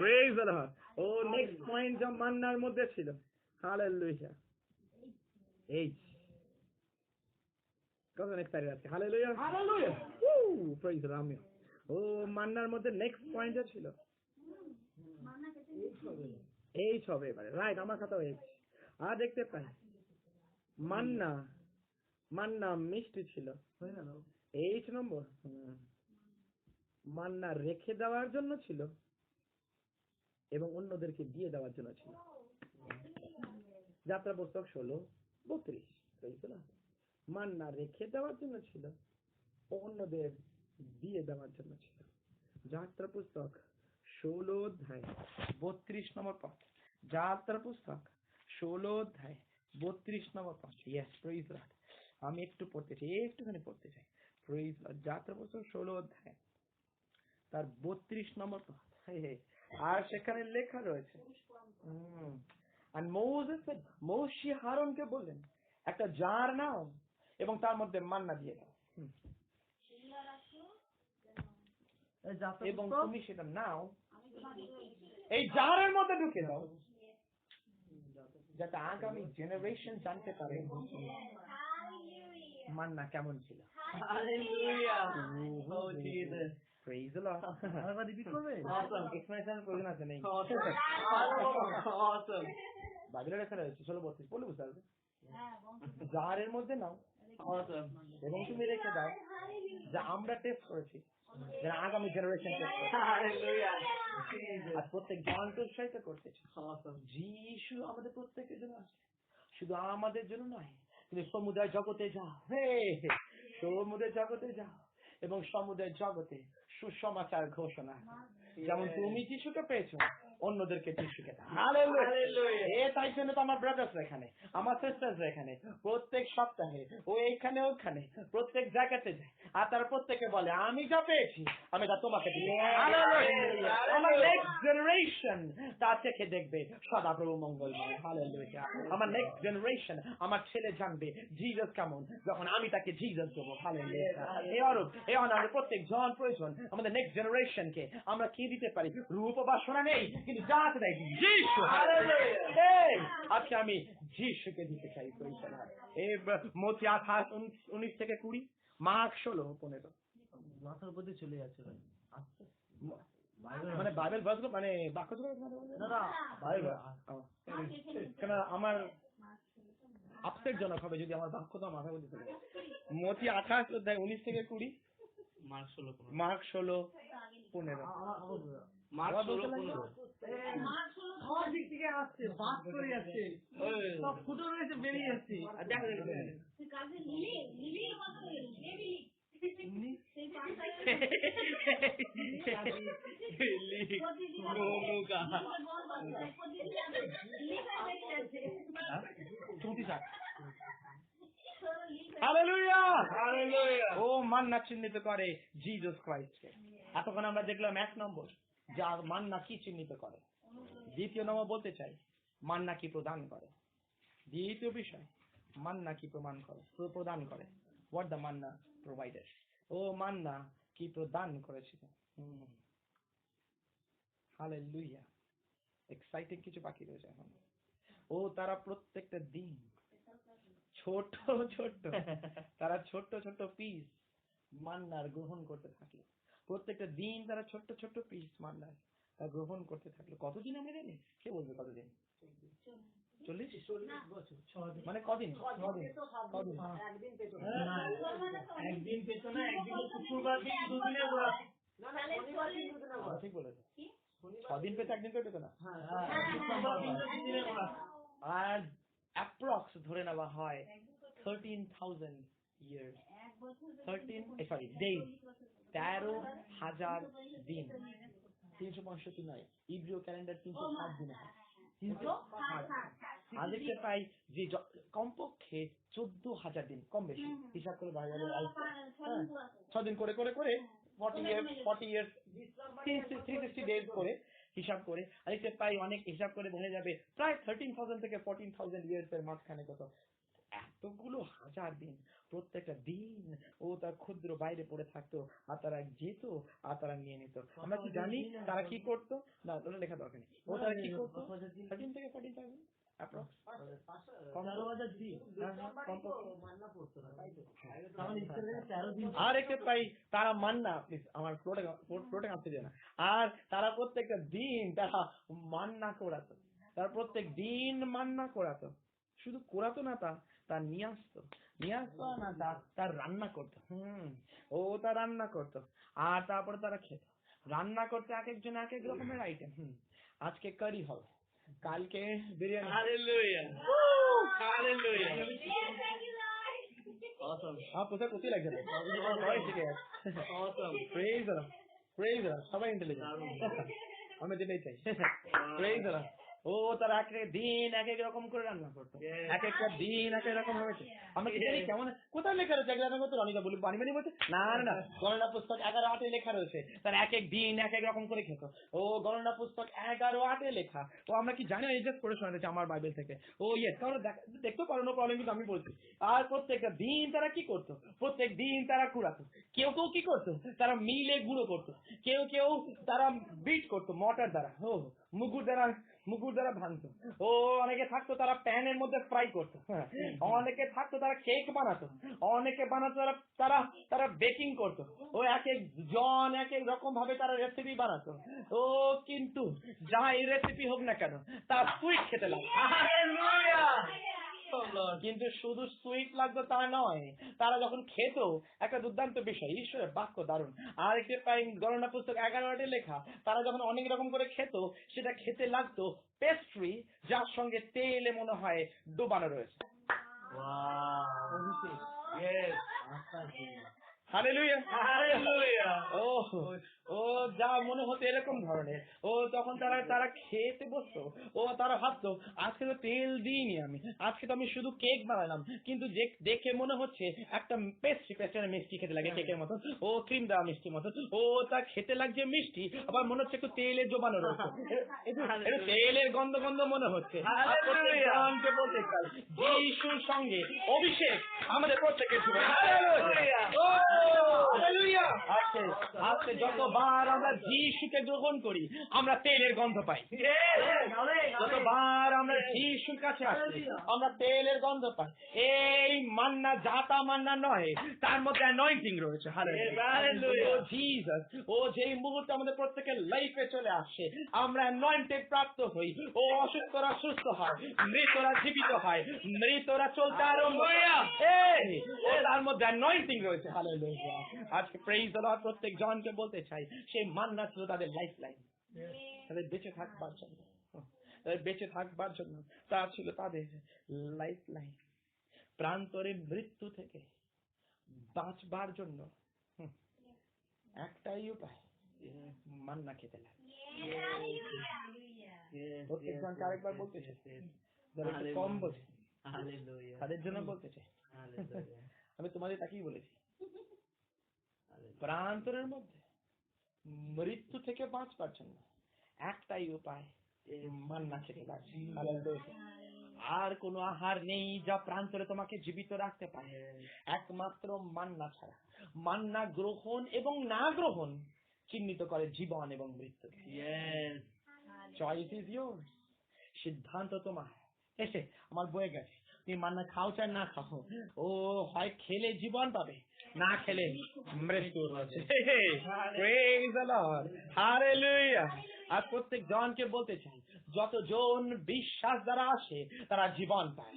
S1: praise the Lord. Oh next point যা মান্নার মধ্যে ছিল, হালেলুয়া। এইচ কত এক্সাইটেড আছে, hallelujah, praise the Lord. Oh মান্নার মধ্যে নেক্সট পয়েন্ট ছিল এইচ হবে এবারে, রাইট? আমার খাতা এইচ। আর দেখতে পাই মান্না মিষ্টি ছিল। এইচ নম্বর, মান্না রেখে দেওয়ার জন্য ছিল এবং অন্যদেরকে দিয়ে দেওয়ার জন্য ছিল। যাত্রা পুস্তক 16:32। মান্না রেখে দেওয়ার জন্য ছিল ও অন্যদের দিয়ে দেওয়ার জন্য ছিল। যাত্রা পুস্তক 16 অধ্যায় 32 নম্বর পদ। যাত্রা পুস্তক 16 অধ্যায় 32 নম্বর পাঁচ। Yes, praise Lord. আমি একটু পড়তে চাই, একটুখানি পড়তে চাই। Praise Lord. যাত্রা পুস্তক 16 অধ্যায় তার 32 নম্বর পাঁচ। আর সেখানে লেখা রয়েছে, আর মোশে হারনকে বললেন, একটা জার নাও এবং তার মধ্যে মান্না দিয়ে দাও, এবং তুমি সেটা নাও এই জারের মধ্যে ঢুকে দাও, যাতে আগামী জেনারেশন জানতে পারে মান্না কেমন ছিল। Praise the Lord. Explanation প্রয়োজন আছে নেই। বাইবেলে লেখা রয়েছে 16:32, বলে বুঝতে পারবে। জারের মধ্যে নাও এবং তুমি রেখে দাও, যা আমরা টেস্ট করেছি, যারা আগামী জেনারেশন টেস্ট করছে। আর প্রত্যেক জনকে উৎসাহিত করতেছে। যিশু আমাদের প্রত্যেকের জন্য আছে, শুধু আমাদের জন্য নয়। তুমি সমুদায় জগতে যাও, সমুদায় জগতে যাও এবং সমুদায় জগতে সুসমাচার ঘোষণা, যেমন তুমি যিশুকে পেয়েছো অন্যদেরকে যিশুকে দাও। তাই জন্য তো আমার ব্রাদার্স এখানে, আমার সিস্টার্স এখানে প্রত্যেক সপ্তাহে ও এইখানে ওখানে প্রত্যেক জায়গাতে যায়, আর তারা প্রত্যেকে বলে আমি যা পেয়েছি আমি তা তোমাকে দিই। আমার নেক্সট জেনারেশন তা থেকে দেখবে সদাপ্রভু মঙ্গলময়। হালেলুয়া। আমার নেক্সট জেনারেশন, আমার ছেলে জানবে জিসাস কেমন যখন আমি তাকে জিসাস দেবো। হালেলুয়া। এই অনার প্রত্যেক জন প্রয়োজন। আমাদের নেক্সট জেনারেশনকে আমরা কি দিতে পারি? রূপ বা সোনা নেই, কিন্তু জাত দেয় যিশু। আজকে আমি যিশুকে দিতে চাই। মতি 28 থেকে 20, মার্ক 16:15।
S3: মাথার উপর দিয়ে চলে যাচ্ছে ভাই,
S1: মানে বাইবেল ভার্স, মানে বাক্য কেন আমার আপসেটজনক হবে যদি আমার বাক্য তো মাথার মধ্যে চলে যায়। মতি 28:19 থেকে 20, মার্ক 16:15।
S3: সব দিক থেকে আসছে, বাস করে যাচ্ছে, সব ফুটো রয়েছে, বেরিয়ে যাচ্ছে।
S1: ও মান্না চিহ্নিত করে জিসাস ক্রাইস্টকে। এতক্ষণ আমরা দেখলাম 1 নম্বর, যা মান্না কি চিহ্নিত করে। দ্বিতীয় নম্বর বলতে চাই মান্না কি প্রদান করে। দ্বিতীয় বিষয়, মান্না কি প্রদান করে। What the manna provided. ও মান্না কি প্রদান করেছিল। হালেলুয়া। এক্সাইটিং কিছু বাকি রয়েছে এখন। ও তারা প্রত্যেকটা দিন ছোট ছোট পিস মান্নার গ্রহণ করতে থাকলো। প্রত্যেকটা দিন তারা ছোট্ট ছোট্ট পিস মান্নার গ্রহণ করতে থাকলো। কতদিন আমরা জানি? কে বলবে কতদিন? 40
S3: বছর।
S1: মানে কদিন?
S3: একদিন পেতো না, একদিন শুক্রবার দিন, দুদিনের গোড়া।
S1: ঠিক বলেছে। 6 দিন পেতো, একদিন পেতো না। আর অ্যাপ্রক্স ধরে নেওয়া হয় 13,000 years, 13,000 দিন। 365 নয়, ইব্রিয় ক্যালেন্ডার 307 দিনে হয়। দেখতে পাই যে কমপক্ষে 14,000 দিন, কম বেশি হিসাব করে 6 দিন করে 40 years 360 days করে হিসাব করে দেখতে পাই অনেক হিসাব করে বোঝা যাবে প্রায় 13,000 থেকে 14,000 years এর মাঝখানে কত এতগুলো হাজার দিন। প্রত্যেকটা দিন ও তার ক্ষুদ্র বাইরে পড়ে থাকতো, আর তারা যেত আর তারা নিয়ে নিত। আমরা কি জানি তারা কি করতো? না, ওটা লেখা দরকার নেই। ও তারা কি করতো? 13 থেকে 14,000 আর একে পাই তারা মান্না, আমার ফ্লোটে আসতে যায় না। আর তারা প্রত্যেকটা দিন তারা মান্না করাতো, তারা প্রত্যেক দিন মান্না করাতো। শুধু করাতো না, তা নিয়ে আসতো না, তার রান্না করতো। ও তার রান্না করতো আর তারপরে তারা খেত। রান্না করতে এক একজন এক এক রকমের আইটেম। আজকে কারি হবে, কালকে বিরিয়ানি। কোথায় লাগছে সবাই ইন্টেলিজেন্ট, আমি যেটাই চাই। ও তারা এক এক দিন এক এক রকম করে রান্না করতো, এক একটা দিন এক এক রকম হয়েছে। আমরা কি জানি কেমন কোথায় লেখা রয়েছে? রান্না করতো অনেকটা বলি বানি বানি বলছে না না না, গণনা পুস্তক 11:8 লেখা রয়েছে তার এক এক দিন এক এক রকম করে খেত। ও গণনা পুস্তক 11:8 লেখা। ও আমরা কি জানি? এই জাস্ট করে শোনাতেছে আমার বাইবেল থেকে। ও ইয়েস, কারণ দেখতে পারো, নো প্রবলেম, কিন্তু আমি বলছি। আর প্রত্যেকটা দিন তারা কি করতো? প্রত্যেক দিন তারা কুড়াতো। কেউ কেউ কি করতো? তারা মিলে গুঁড়ো করতো, কেউ কেউ তারা বিট করতো মটার দ্বারা, মুগুর দ্বারা ভাঙতো। ও অনেকে থাকতো তারা প্যানের মধ্যে ফ্রাই করতো, অনেকে থাকতো তারা কেক বানাতো, অনেকে বানাতো তারা তারা বেকিং করতো। ও এক এক জন এক এক রকম ভাবে তারা রেসিপি বানাতো। ও কিন্তু যা এই রেসিপি হোক না কেন তার সুইট খেতে লাগতো। কিন্তু শুধু সুইট লাগতো তা নয়, তারা যখন খেত, একটা দুর্দান্ত বিষয়, ঈশ্বরের বাক্য দারুণ। আর একটি গণনা পুস্তক 11:8 লেখা, তারা যখন অনেক রকম করে খেত, সেটা খেতে লাগতো পেস্ট্রি, যার সঙ্গে তেলে মনে হয় ডোবানো রয়েছে। ও যা মনে হতো এরকম ধরনের। ও তখন তারা খেতে বসতো, ও তারা ভাবতো আজকে তো তেল দিইনি আমি, আজকে তো আমি শুধু কেক বানালাম, কিন্তু দেখে মনে হচ্ছে একটা পেস্ট্রি মিষ্টি খেতে লাগে কেকের মতো, ও ক্রিম দেওয়া মিষ্টি মতো। ও তা খেতে লাগছে মিষ্টি, আবার মনে হচ্ছে একটু তেলের জোবানো রয়েছে, একটু তেলের গন্ধ গন্ধ মনে হচ্ছে। বলতে চাই যিশুর সঙ্গে অভিষেক আমাদের প্রত্যেকের জীবনে। আজকে যতবার আমরা যিশুকে গ্রহণ করি আমরা তেলের গন্ধ পাই, যতবার আমরা যিশুর কাছে আসি আমরা তেলের গন্ধ পাই। এই মান্না জাতা মান্না নয়, তার মধ্যে অ্যানয়েন্টিং রয়েছে। জিসাস, ও যেই মুহূর্তে আমাদের প্রত্যেকের লাইফে চলে আসে আমরা অ্যানয়েন্টেড প্রাপ্ত হই। ও অসুস্থরা সুস্থ হয়, মৃতরা জীবিত হয়, মৃতরা চলতে আরম্ভ করে। ও তার মধ্যে অ্যানয়েন্টিং রয়েছে। হালেলুয়া। আজকে প্রেইজ দ্য লর্ড প্রত্যেক জনকে বলতে চাই, সেই মান্না ছিল তাদের লাইফ লাইন, তাদের বেঁচে থাকবার জন্য, বেঁচে থাকবার জন্য তা ছিল তাদের লাইফ লাইন। প্রান্তরে মৃত্যু থেকে বাঁচবার জন্য একটাই উপায়, মান্না খেতে লাগে। প্রত্যেক জনকে আরেকবার বলতে চাই, যারা একটু কম বোঝে তাদের জন্য বলতে চাই। আমি তোমাদের তাকেই বলেছি, প্রান্তরের মধ্যে মৃত্যু থেকে বাঁচবার জন্য একটাই উপায়, মান্না খেতে লাগছে। আর কোনো আহার নেই যা প্রান্তরে তোমাকে জীবিত রাখতে পারে, একমাত্র মান্না ছাড়া। মান্না গ্রহণ এবং না গ্রহণ চিহ্নিত করে জীবন এবং মৃত্যু। চয়েস ইজ ইয়োর্স, সিদ্ধান্ত তোমার। এসে আমার বয়ে গেছে, তুমি মান্না খাও চাই না খাও, ও হয় খেলে জীবন পাবে, না খেলে মৃত্যু রয়েছে। Praise the Lord, hallelujah. আর প্রত্যেক জনকে বলতে চাই, যতজন বিশ্বাস দ্বারা আসে তারা জীবন পায়।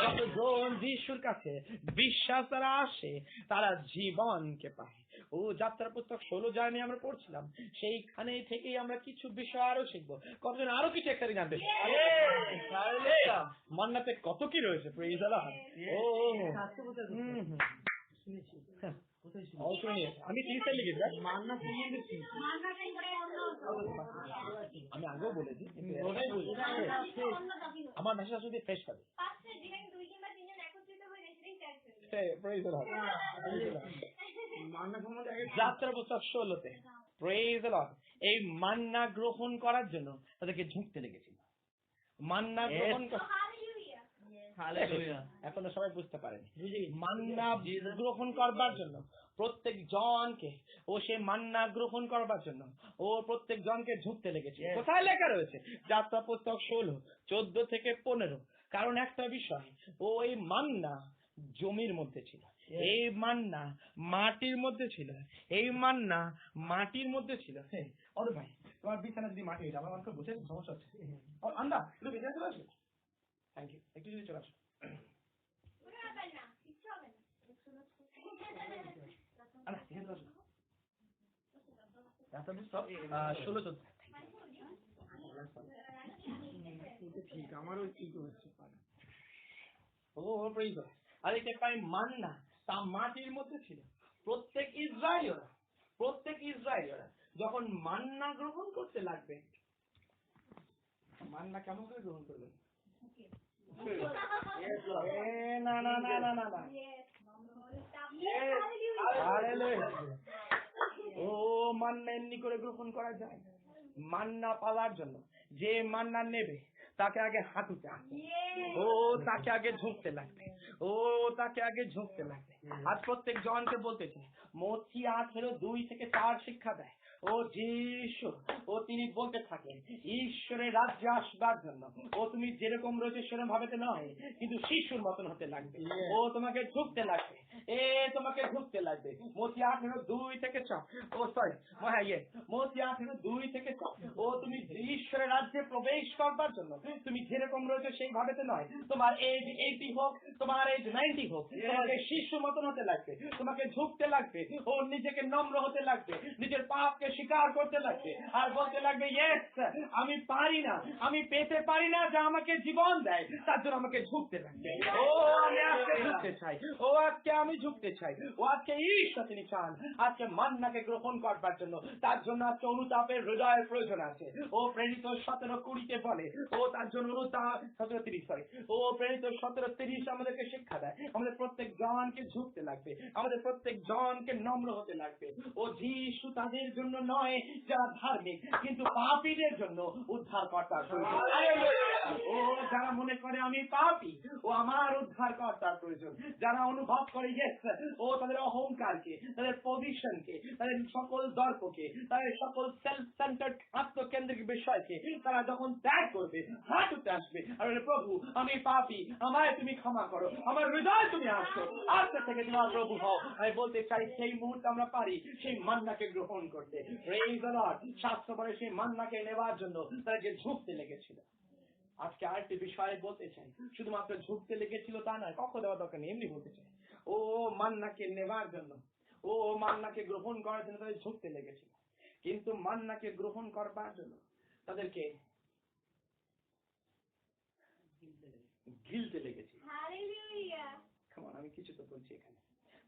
S1: যতজন যিশুর কাছে বিশ্বাস দ্বারা আসে তারা জীবনকে পায়। ও যাত্রা পুস্তক 16 জার্নি আমরা পড়ছিলাম, সেইখানে থেকেই আমরা কিছু বিষয় আরো শিখবো। কতজন আরো কিছু একটা জানতে মান্নাতে কত কি রয়েছে। Praise the Lord. আমি 30 লিখেছি, আমি আগেও বলেছি, আমার মেসেজ আসলে ফ্রেশ পাবে। যাত্রা পুস্তক 16-তে প্রেইজ দ্য লর্ড, এই মান্না গ্রহণ করার জন্য তাদেরকে ঝুঁকতে লেগেছিল। মান্না গ্রহণ এখনো সবাই বুঝতে পারেনি। মান্না গ্রহণ করবার জন্য প্রত্যেক জনকে, ও সে মান্না গ্রহণ করবার জন্য ও প্রত্যেক জনকে ঝুঁকতে লেগেছে। কোথায় লেখা রয়েছে? যাত্রা পুস্তক 16, 14 থেকে 15। কারণ একটা বিষয়, ও এই মান্না জমির মধ্যে ছিল, এই মান্না মাটির মধ্যে ছিল, এই মান্না মাটির মধ্যে ছিল। অরে ভাই, তোমার বিছানা যদি মাটি হয়ে যায়, আমার বুঝে সমস্যা হচ্ছে। আন্দা একটু বিছানা চলে আসো। থ্যাংক ইউ, একটু যদি চলে আসো। ঠিক আমারও মান্না তা মাটির মধ্যে ছিল। প্রত্যেক ইসরায়েলরা যখন মান্না গ্রহণ করতে লাগবে মান্না কেমন করে গ্রহণ করবেন?
S3: না না না না না না
S1: ও মান্না এমনি করে গ্রহণ করা যায়? মান্না পাওয়ার জন্য যে মান্না নেবে তাকে আগে হাঁটুতে আসবে, ও তাকে আগে ঝুঁকতে লাগবে, ও তাকে আগে ঝুঁকতে লাগবে। আর প্রত্যেক জনকে বলতে চাই, মথি 8:2-4 শিক্ষা দেয়, ও যিশু, ও তিনি বলতে থাকেন ঈশ্বরের রাজ্যে আসবার জন্য ও তুমি যেরকম রয়েছে সেরকম ভাবে নয়, কিন্তু শিশুর মতন হতে লাগবে, ও তোমাকে ঝুঁকতে লাগবে, তোমাকে ঝুঁকতে লাগবে। মথি 8:2-4, ও সরি মথি 8:2-4, ও তুমি ঈশ্বরের রাজ্যে প্রবেশ করবার জন্য তুমি যেরকম রয়েছে সেই ভাবে নয়, তোমার এজ 80 হোক, তোমার এজ 90 হোক, তোমাকে শিশু মতন হতে লাগবে, তোমাকে ঝুঁকতে লাগবে, ও নিজেকে নম্র হতে লাগবে, নিজের পাপকে স্বীকার করতে লাগবে, আর বলতে লাগবে ইয়েস আমি পারি না, আমি পেতে পারি না যা আমাকে জীবন দেয়, তার জন্য আমাকে ঝুঁকতে লাগবে। ও আমি আজকে ঝুঁকতে চাই, ও আজকে আমি ঝুঁকতে চাই, ও আজকে ঈশ্বর তিনি চান আজকে মান্নাকে গ্রহণ করবার জন্য, তার জন্য আজকে অনুতাপের হৃদয়ের প্রয়োজন আছে। ও প্রেরিত 17:20 বলে, ও তার জন্য অনুতাপ 17:30 ও প্রেরিত 17:30 আমাদেরকে শিক্ষা দেয় আমাদের প্রত্যেক জনকে ঝুঁকতে লাগবে, আমাদের প্রত্যেক জনকে নম্র হতে লাগবে। ও যিশু তাদের জন্য নয় যারা ধার্মিক, কিন্তু পাপীদের জন্য উদ্ধার কর্তার প্রয়োজন। ও যারা মনে করে আমি পাপী, ও আমার উদ্ধার কর্তার প্রয়োজন। যারা অনুভব করে ও তাদের অহংকারকে, তাদের পজিশনকে, তাদের সকল দর্পকে, তাদের সকল সেলফ সেন্টার্ড আত্মকেন্দ্রিক বিষয়কে তারা যখন ত্যাগ করবে, হাঁটুতে আসবে আর প্রভু আমি পাপী, আমায় তুমি ক্ষমা করো, আমার হৃদয় তুমি আসো, আজকে থেকে তোমার প্রভু হও। আমি বলতে চাই সেই মুহূর্তে আমরা পারি সেই মান্নাকে গ্রহণ করতে। Praise the Lord. শাস্ত্র বলে সেই মান্নাকে নেওয়ার জন্য তাদেরকে ঝুঁকতে লেগেছিল। আজকে আরেকটি বিষয় বলতে চাই, শুধুমাত্র ঝুঁকতে লেগেছিল তা নয়, কখন দেওয়া দরকার নেই, এমনি বলতে চাই ও মান্নাকে নেওয়ার জন্য, ও মান্নাকে গ্রহণ করার জন্য তাদের ঝুঁকতে লেগেছিল, কিন্তু মান্নাকে গ্রহণ করবার জন্য তাদেরকে গিলতে লেগেছে। আমি কিছু তো বলছি এখানে।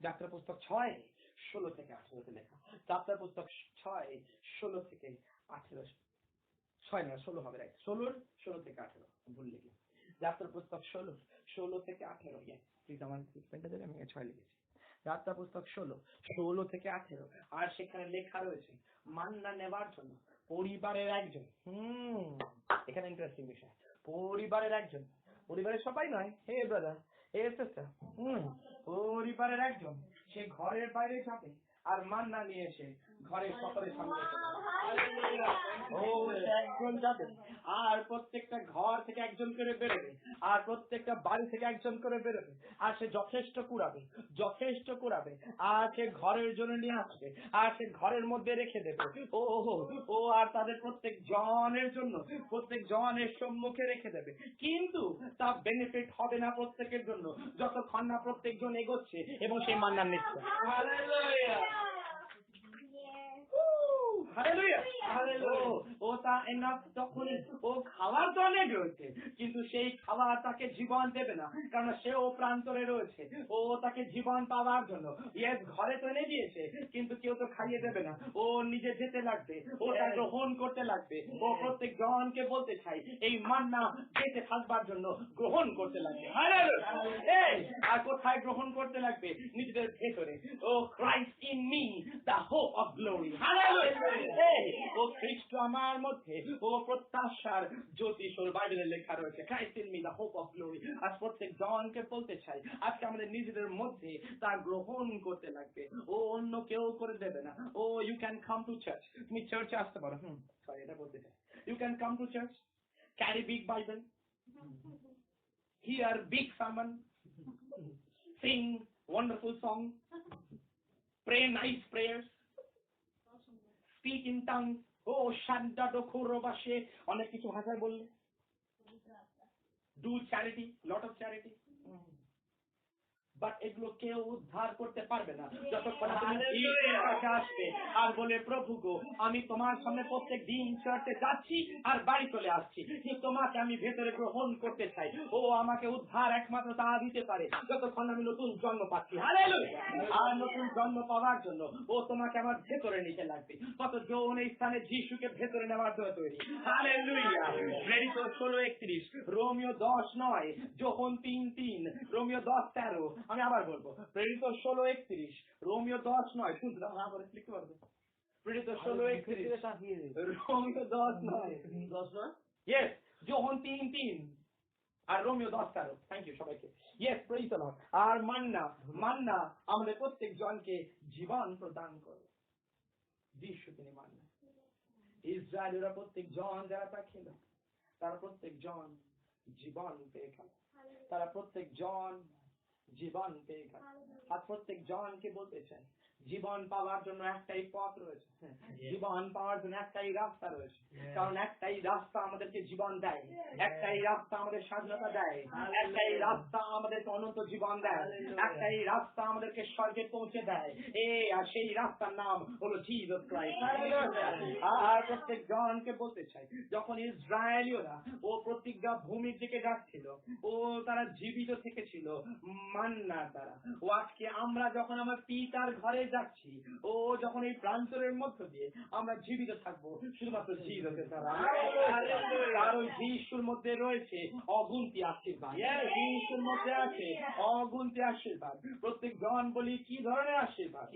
S1: যাত্রা পুস্তক 6:16-18 লেখা। যাত্রা পুস্তক 6:16-18, 6 হবে, রাইট, 16 ভুল লিখি। যাত্রা পুস্তক 16-18, প্লিজ আমার পেনটা দেবে, আমি 6 লিখেছি। যাত্রা পুস্তক 16-18, আর সেখানে লেখা রয়েছে মান্না নেবার জন্য পরিবারের একজন, এখানে ইন্টারেস্টিং বিষয়, পরিবারের একজন, পরিবারের সবাই নয়, হে ব্রাদার, হে সিস্টার, পরিবারের একজন সে ঘরের বাইরে যাবে আর মান্না নিয়ে এসে ঘরের সকলের সামনে একজন যাবে, আর প্রত্যেকটা ঘর থেকে একজন করে বেরোবে, আর প্রত্যেকটা বাড়ি থেকে একজন করে বেরোবে, আর সে যথেষ্ট কুড়াবে, আর সে ঘরের জন্য নিয়ে আসবে, আর সে ঘরের মধ্যে রেখে দেবে, ও আর তাদের প্রত্যেক জনের জন্য, প্রত্যেক জনের সম্মুখে রেখে দেবে, কিন্তু তা বেনিফিট হবে না প্রত্যেকের জন্য যতক্ষণ না প্রত্যেক জন এগোচ্ছে এবং সেই মান্নার নিচ্ছে। ও তা এনাফ, তখন ও খাওয়ার তো অনেক রয়েছে, কিন্তু সেই খাবার তাকে জীবন দেবে না, কারণ সেও প্রান্তরে রয়েছে। ও তাকে জীবন পাওয়ার জন্য ঘরে তো এনে দিয়েছে, কিন্তু কেউ তো খাইয়ে দেবে না, ও নিজে যেতে লাগবে, ও তা গ্রহণ করতে লাগবে। ও প্রত্যেক জনকে বলতে চাই এই মান্না বেঁচে থাকবার জন্য গ্রহণ করতে লাগবে। আর কোথায় গ্রহণ করতে লাগবে? নিজেদের ভেতরে। ও Christ in me the hope of glory. ও খ্রিস্ট আমার মধ্যে, ও প্রত্যাশার জ্যোতিষর বাইবেলে লেখা রয়েছে, Christ in me the hope of glory. আর প্রত্যেক জনকে বলতে চাই আজকে আমাদের নিজেদের মধ্যে তা গ্রহণ করতে লাগবে। ও অন্য কেউ করে দেবে না। ও you can come to church, তুমি চার্চে আসতে পারো, সরি এটা বলতে চাই, you can come to church, carry big Bible, hear big sermon, sing wonderful songs, pray nice prayers, speak in tongues, shadda dokhoro bashe, অনেক কিছু ভাষায় বললে, do charity, lot of charity, but এগুলো কেউ উদ্ধার করতে পারবে না যতক্ষণ না তুমি ঈশ্বরের কাছে আসবে আর বলে, প্রভু গো, আমি তোমার সামনে প্রত্যেক দিন চার্চে যাচ্ছি আর বাড়ি চলে আসছি, কিন্তু তোমাকে আমি ভেতরে গ্রহণ করতে চাই। ও আমাকে উদ্ধার একমাত্র তা দিতে পারে যতক্ষণ আমি নতুন জন্ম পাচ্ছি। হালেলুয়া। আর নতুন জন্ম পাওয়ার জন্য ও তোমাকে আমার ভেতরে নিতে লাগবে। কত জন এই স্থানে যিশুকে ভেতরে নেওয়ার জন্য তৈরি। হালেলুয়া। প্রেরিত 16:31, রোমিও 10:9, যোহন 3:3, রোমিও 10:13। আমি আবার বলবো, প্রেরিত 16:31, রোমিও 10:9। শুনতে দাও, আবার লিখতে পারবে। প্রেরিত 16:31, Romeo 10:9, yes, Johan 3:3 R Romeo 10:13। Thank you সবাইকে। ইয়েস, প্রেরিত লর্ড। আর মান্না আমাদের প্রত্যেক জনকে জীবন প্রদান করে। যিশু তিনি মান্না। ইসরায়েলেরা প্রত্যেক জন যারা তা খেল, তারা প্রত্যেক জন জীবন পেয়ে গেল। তারা প্রত্যেক জন জীবন পেয়ে গেল। আর প্রত্যেক জনকে বলতে চাই, জীবন পাওয়ার জন্য একটাই পথ রয়েছে, জীবন পাওয়ার জন্য একটাই রাস্তা রয়েছে। কারণ একটাই রাস্তা আমাদেরকে জীবন দেয়, একটাই রাস্তা আমাদের স্বাধীনতা দেয়, একটাই রাস্তা আমাদেরকে অনন্ত জীবন দেয়, একটাই রাস্তা আমাদেরকে স্বর্গে পৌঁছে দেয়। আর সেই রাস্তার নাম হলো জিসাস ক্রাইস্ট। আর প্রত্যেক জনকে বলতে চাই, যখন ইসরায়েলীয়রা ও প্রতিজ্ঞা ভূমির দিকে যাচ্ছিল, ও তারা জীবিত থেকেছিল মান্নার দ্বারা। ও আজকে আমরা যখন আমার পিতার ঘরে যাচ্ছি, ও যখন এই প্রান্তরের মধ্য দিয়ে আমরা জীবিত থাকবো শুধুমাত্র জিসাসের দ্বারা। আর ওই যিশুর মধ্যে রয়েছে অগুন্তি আশীর্বাদ। যিশুর মধ্যে আছে অগুন্তি আশীর্বাদ। প্রত্যেক জন বলি, কি ধরনের আশীর্বাদ?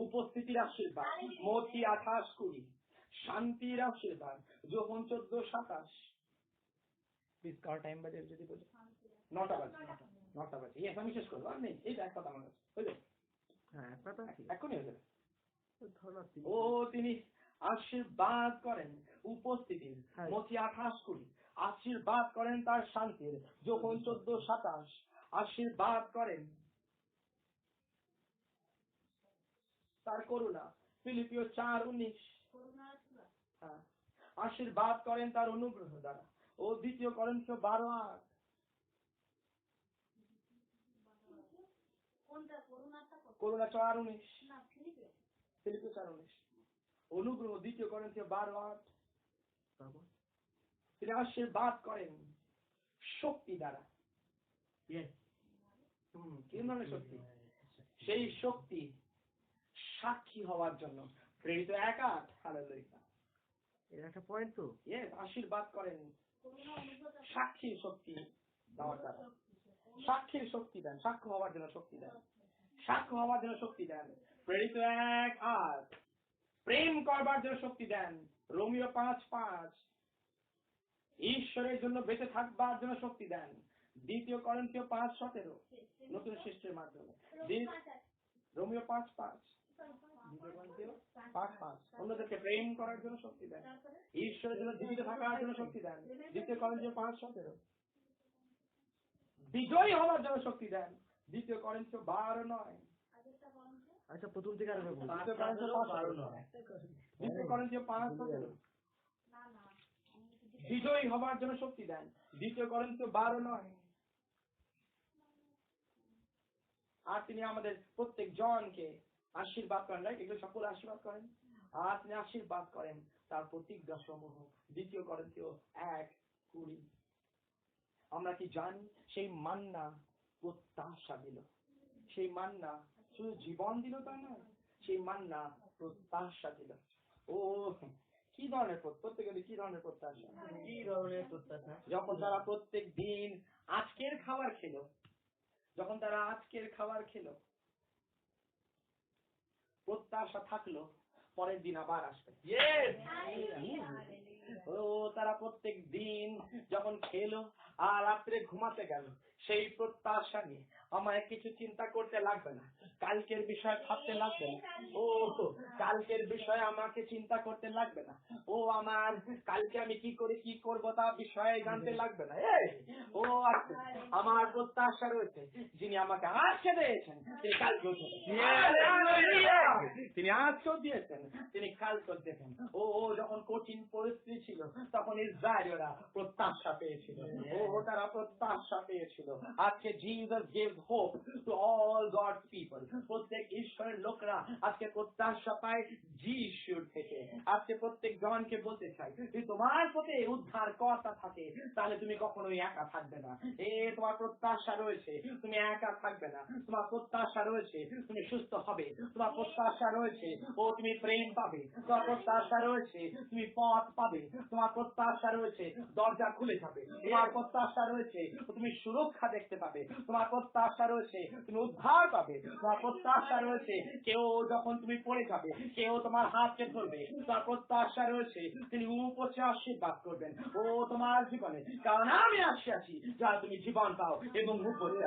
S1: উপস্থিতির আশীর্বাদ। মতি 28:20, শান্তির আশীর্বাদ। যোহন 14:27। প্লিজ কার টাইম বাজে যদি বলি? 9টা বাজে। ইয়েস, আমি শেষ করবো। আর নেই, এইটা এক কথা আমার কাছে হয়ে যাবে। হ্যাঁ, এখনই হয়ে যাবে। ও তিনি আশীর্বাদ করেন উপস্থিতির। মতি 28:20, আশীর্বাদ করেন তার শান্তির। যোহন 14:27, আশীর্বাদ করেন তার করুণা। ফিলিপিও 4:19, হ্যাঁ, আশীর্বাদ করেন তার অনুগ্রহ দ্বারা। ও 2 করিন্থীয় 12:8, করুণা 4:19, ফিলিপিও 4:19, অনুগ্রহ 2 করিন্থীয় 12:8। তিনি আশীর্বাদ করেন শক্তি দ্বারা। কি ধরনের শক্তি? সেই শক্তি সাক্ষী হওয়ার জন্য। প্রেরিত 1:8। হালেলুয়া। এটা একটা পয়েন্ট তো। ইয়েস, আশীর্বাদ করেন সাক্ষীর শক্তি দেওয়ার দ্বারা। সাক্ষীর শক্তি দেন, সাক্ষ্য হওয়ার জন্য শক্তি দেন, সাক্ষ্য হওয়ার জন্য শক্তি দেন। প্রেরিত 1:8, প্রেম করবার জন্য শক্তি দেন। রোমিও 5:5, ঈশ্বরের জন্য বেঁচে থাকবার জন্য শক্তি দেন। 2 করিন্থীয় 5:17, নতুন সৃষ্টির মাধ্যমে। রোমিও 5:5, অন্যদেরকে প্রেম করার জন্য শক্তি দেন, ঈশ্বরের জন্য জীবিত থাকার জন্য শক্তি দেন। 2 করিন্থীয় 5:17, বিজয়ী হওয়ার জন্য শক্তি দেন। 2 করিন্থীয় 12:9। আচ্ছা, প্রথম থেকে আর 2 করিন্থীয় 5:17, বিজয়ী হবার জন্য শক্তি দেন। 2 করিন্থীয় 12:9। আর তিনি আমাদের প্রত্যেক জনকে আশীর্বাদ করেন, রাইট? এগুলো সকল আশীর্বাদ করেন। আর তিনি আশীর্বাদ করেন তার প্রতিজ্ঞা সমূহ। 2 করিন্থীয় 1:20। আমরা কি জানি সেই মান্না প্রত্যাশা দিল। সেই মান্না শুধু জীবন দিল তা নয়, সেই মান্না প্রত্যাশা দিল। ও কি ধরনের প্রত্যেকের কি ধরনের প্রত্যাশা? কি ধরনের প্রত্যাশা? যখন তারা প্রত্যেক দিন আজকের খাবার খেলো, যখন তারা আজকের খাবার খেলো, প্রত্যাশা থাকলো পরের দিন আবার আসবে। ও তারা প্রত্যেক দিন যখন খেলো আর রাত্রে ঘুমাতে গেল, সেই প্রত্যাশা নিয়ে আমায় কিছু চিন্তা করতে লাগবে না, কালকের বিষয় ভাবতে লাগবে না। ও কালকের বিষয়ে আমাকে চিন্তা করতে লাগবে না। ও আমার কালকে আমি কি করে কি করবো তা বিষয়ে জানতে লাগবে না। ও আচ্ছা, আমার প্রত্যাশা রয়েছে যিনি আমাকে আজকে দিয়েছেন তিনি কালকেও দেবেন। তিনি আজকেও দিয়েছেন, তিনি কালকেও দেবেন। ও যখন কঠিন পরিস্থিতি ছিল তখন ইসরায়েলরা প্রত্যাশা পেয়েছিল। তারা প্রত্যাশা পেয়েছিল। আজকে Jesus gives hope to all God's people. প্রত্যেক ঈশ্বরের লোকরা আজকে প্রত্যাশা পায় যিশুর থেকে। আজকে প্রত্যেক জনকে বলতে চাই, যদি তোমার প্রতি উদ্ধার কর্তা থাকে তাহলে তুমি কখনোই একা থাকবে না। তোমার প্রত্যাশা রয়েছে তুমি একা থাকবে না। তোমার প্রত্যাশা রয়েছে তুমি সুস্থ হবে। তোমার প্রত্যাশা রয়েছে তুমি প্রেম পাবে। তোমার প্রত্যাশা রয়েছে তুমি পথ পাবে। তোমার প্রত্যাশা রয়েছে দরজা খুলে যাবে। তোমার প্রত্যাশা রয়েছে তুমি সুরক্ষা দেখতে পাবে। তোমার প্রত্যাশা রয়েছে তুমি উদ্ধার পাবে। তোমার প্রত্যাশা রয়েছে কেউ যখন তুমি পড়ে যাবে কেউ তোমার হাতকে ধরবে। তোমার প্রত্যাশা রয়েছে তিনি উপচে আশীর্বাদ করবেন তোমার জীবনে, কারণ আমি আসিয়াছি যা তুমি জীবন পাও এবং উপচে।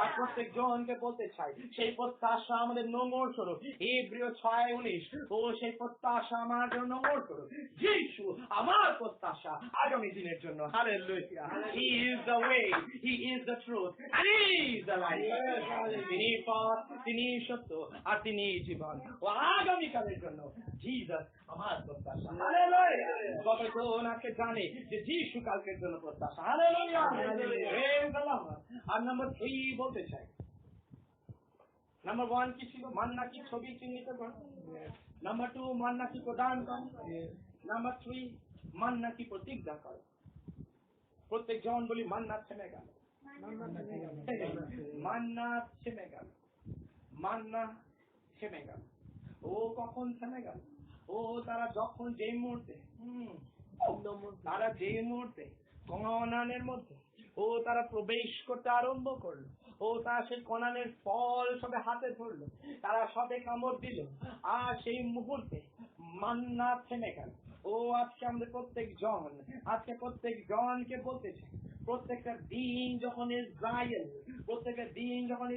S1: আর প্রত্যেক জনকে বলতে চাই সেই প্রত্যাশা আমাদের নোংর স্বরূপ। ইব্রিয় 6:19 সেই প্রত্যাশা আমার জন্য নোংর স্বরূপ। যিশু আমার প্রত্যাশা আগামী দিনের জন্য। Hallelujah. He is the way, he is the truth, and he is the life. তিনি পথ, তিনি সত্য, আর তিনি জীবন। ও আগামীকালের জন্য জিসাস আমার প্রত্যাশা। হালেলুয়া। কতজন আজকে জানে যে যিশু কালকের জন্য প্রত্যাশা। হালেলুয়া। Praise the Lord। আর নাম্বার 3 বলতে চাই। নাম্বার 1 কি ছিল? মান্না কি ছবি চিহ্নিত কর। নাম্বার 2 মান্না কি প্রদান কর। নাম্বার 3 মান্না কি প্রতিজ্ঞা কর। প্রত্যেক জন বলি মান্না থেমে গেল। মান্না থেমে গেল। মান্না থেমে গেল। কখন থেমে গেল? তারা যখন যে মুহূর্তে কনানের মধ্যে তারা প্রবেশ করতে আরম্ভ করলো। তারা সেই কনানের ফল সবে হাতে ধরলো, তারা সবে কামড় দিল, আর সেই মুহূর্তে মান্না থেমে গেল। আজকে আমাদের প্রত্যেক জনকে বলতে চাই, প্রত্যেকটা দিন যখন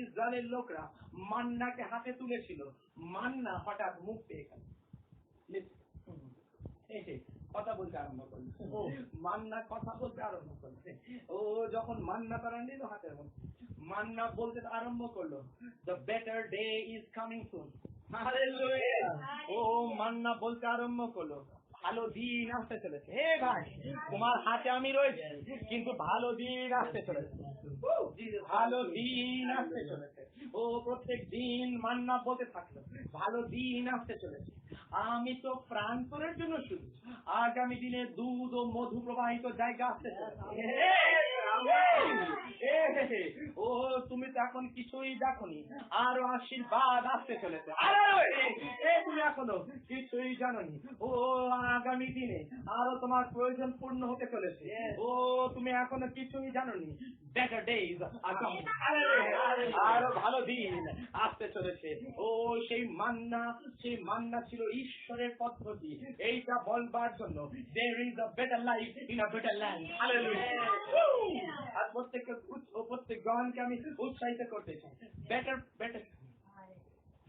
S1: ইসরায়েলের লোকরা মান্নাকে হাতে তুলেছিল, মান্না হঠাৎ মুখ পেয়ে গেল। কথা বলতে আরম্ভ করলো। মান্না কথা বলতে আরম্ভ করছে। যখন মান্না তারা নিল হাতের মধ্যে, মান্না বলতে আরম্ভ করলো, the better day is coming soon. Hallelujah. Manna বলতে আরম্ভ করলো, ভালো দিন আসতে চলেছে। হে ভাই, তোমার হাতে আমি রয়েছি, কিন্তু ভালো দিন আসতে চলেছে। ভালো দিন আসতে চলেছে। প্রত্যেক দিন মান্না বলতে থাকলো, ভালো দিন আসতে চলেছে। আমি তো প্রান্তরের জন্য শুধু আগামী দিনে দুধ ও মধু প্রবাহিত জায়গা আসতে চলেছে। তুমি তো এখন কিছুই দেখোনি, আরো আশীর্বাদ আসতে চলেছে। তুমি এখনো কিছুই জানোনি, আগামী দিনে আরো তোমার প্রয়োজন পূর্ণ হতে চলেছে। তুমি এখনো কিছুই জানোনি, বেটার ডেজ আরো ভালো দিন আসতে চলেছে। সেই মান্না ছিল ঈশ্বরের পদ্ধতি, এইটা বলবার জন্য there is a better life in a better land. Hallelujah. আর প্রত্যেক জনকে আমি উৎসাহিত করতে চাই,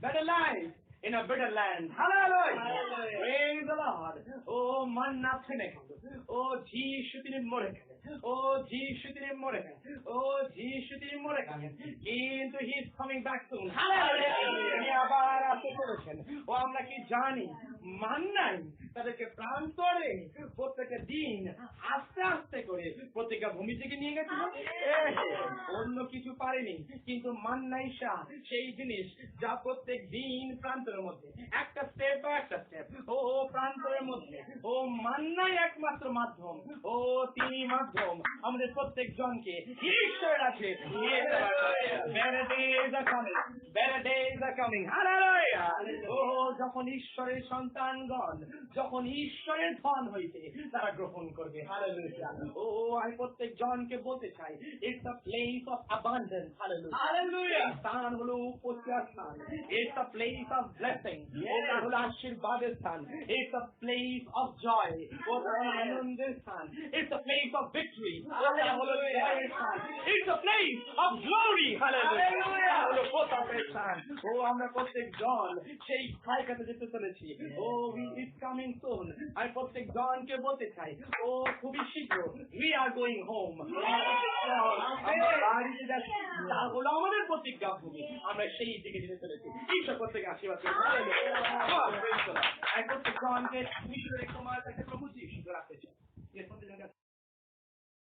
S1: better life in a better land. Hallelujah. Praise the Lord. Manna থেমে গেল। যিশু তিনি মরে গেলেন। যিশু তিনি মরে গেলেন। কিন্তু he is coming back soon. Hallelujah. তিনি আবার আসতে চলেছেন। আমরা কি জানি মান্নাই তাদেরকে প্রান্তরে প্রত্যেকটা দিন আস্তে আস্তে করে প্রত্যেকটা ভূমি থেকে নিয়ে গেছিল। অন্য কিছু পারেনি, কিন্তু মান্নাই সেই জিনিস যা প্রত্যেক দিন প্রান্তরের মধ্যে একটা স্টেপ বা একটা স্টেপ প্রান্তরের মধ্যে মান্নাই একমাত্র মাধ্যম। তিনি মাধ্যম আমাদের প্রত্যেক জনকে ঈশ্বরের আছে। যখন ঈশ্বরের সন্তানগণ যখন ঈশ্বরের ধন হইতে তারা গ্রহণ করবে। আমি প্রত্যেক জনকে বলতে চাই, it's a place of abundance. Hallelujah. স্থান হলো উপস্থিত স্থান। It's a place of blessing. ওটা হলো আশীর্বাদের স্থান। It's a place of joy. ওটা হলো আনন্দের স্থান। It's a place of victory. ওটা হলো জয়ের স্থান। It's a place of glory. Hallelujah. তাপেশান ও আমরা প্রত্যেক জন সেই জায়গাতে যেতে চলেছি ও ইজ কামিং সুন আমি প্রত্যেক জনকে বলতে চাই ও খুবই শীঘ্র উই আর গোয়িং হোম আমরা বাড়িতে যাচ্ছি তা হলো আমাদের প্রতিজ্ঞা ভূমি আমরা সেই দিকে যেতে চলেছি ঈশ্বর প্রত্যেকে আশীর্বাদ করুন প্রত্যেক জনকে মিশরের তোমার কাছে প্রভু যীশু রাখতে চাই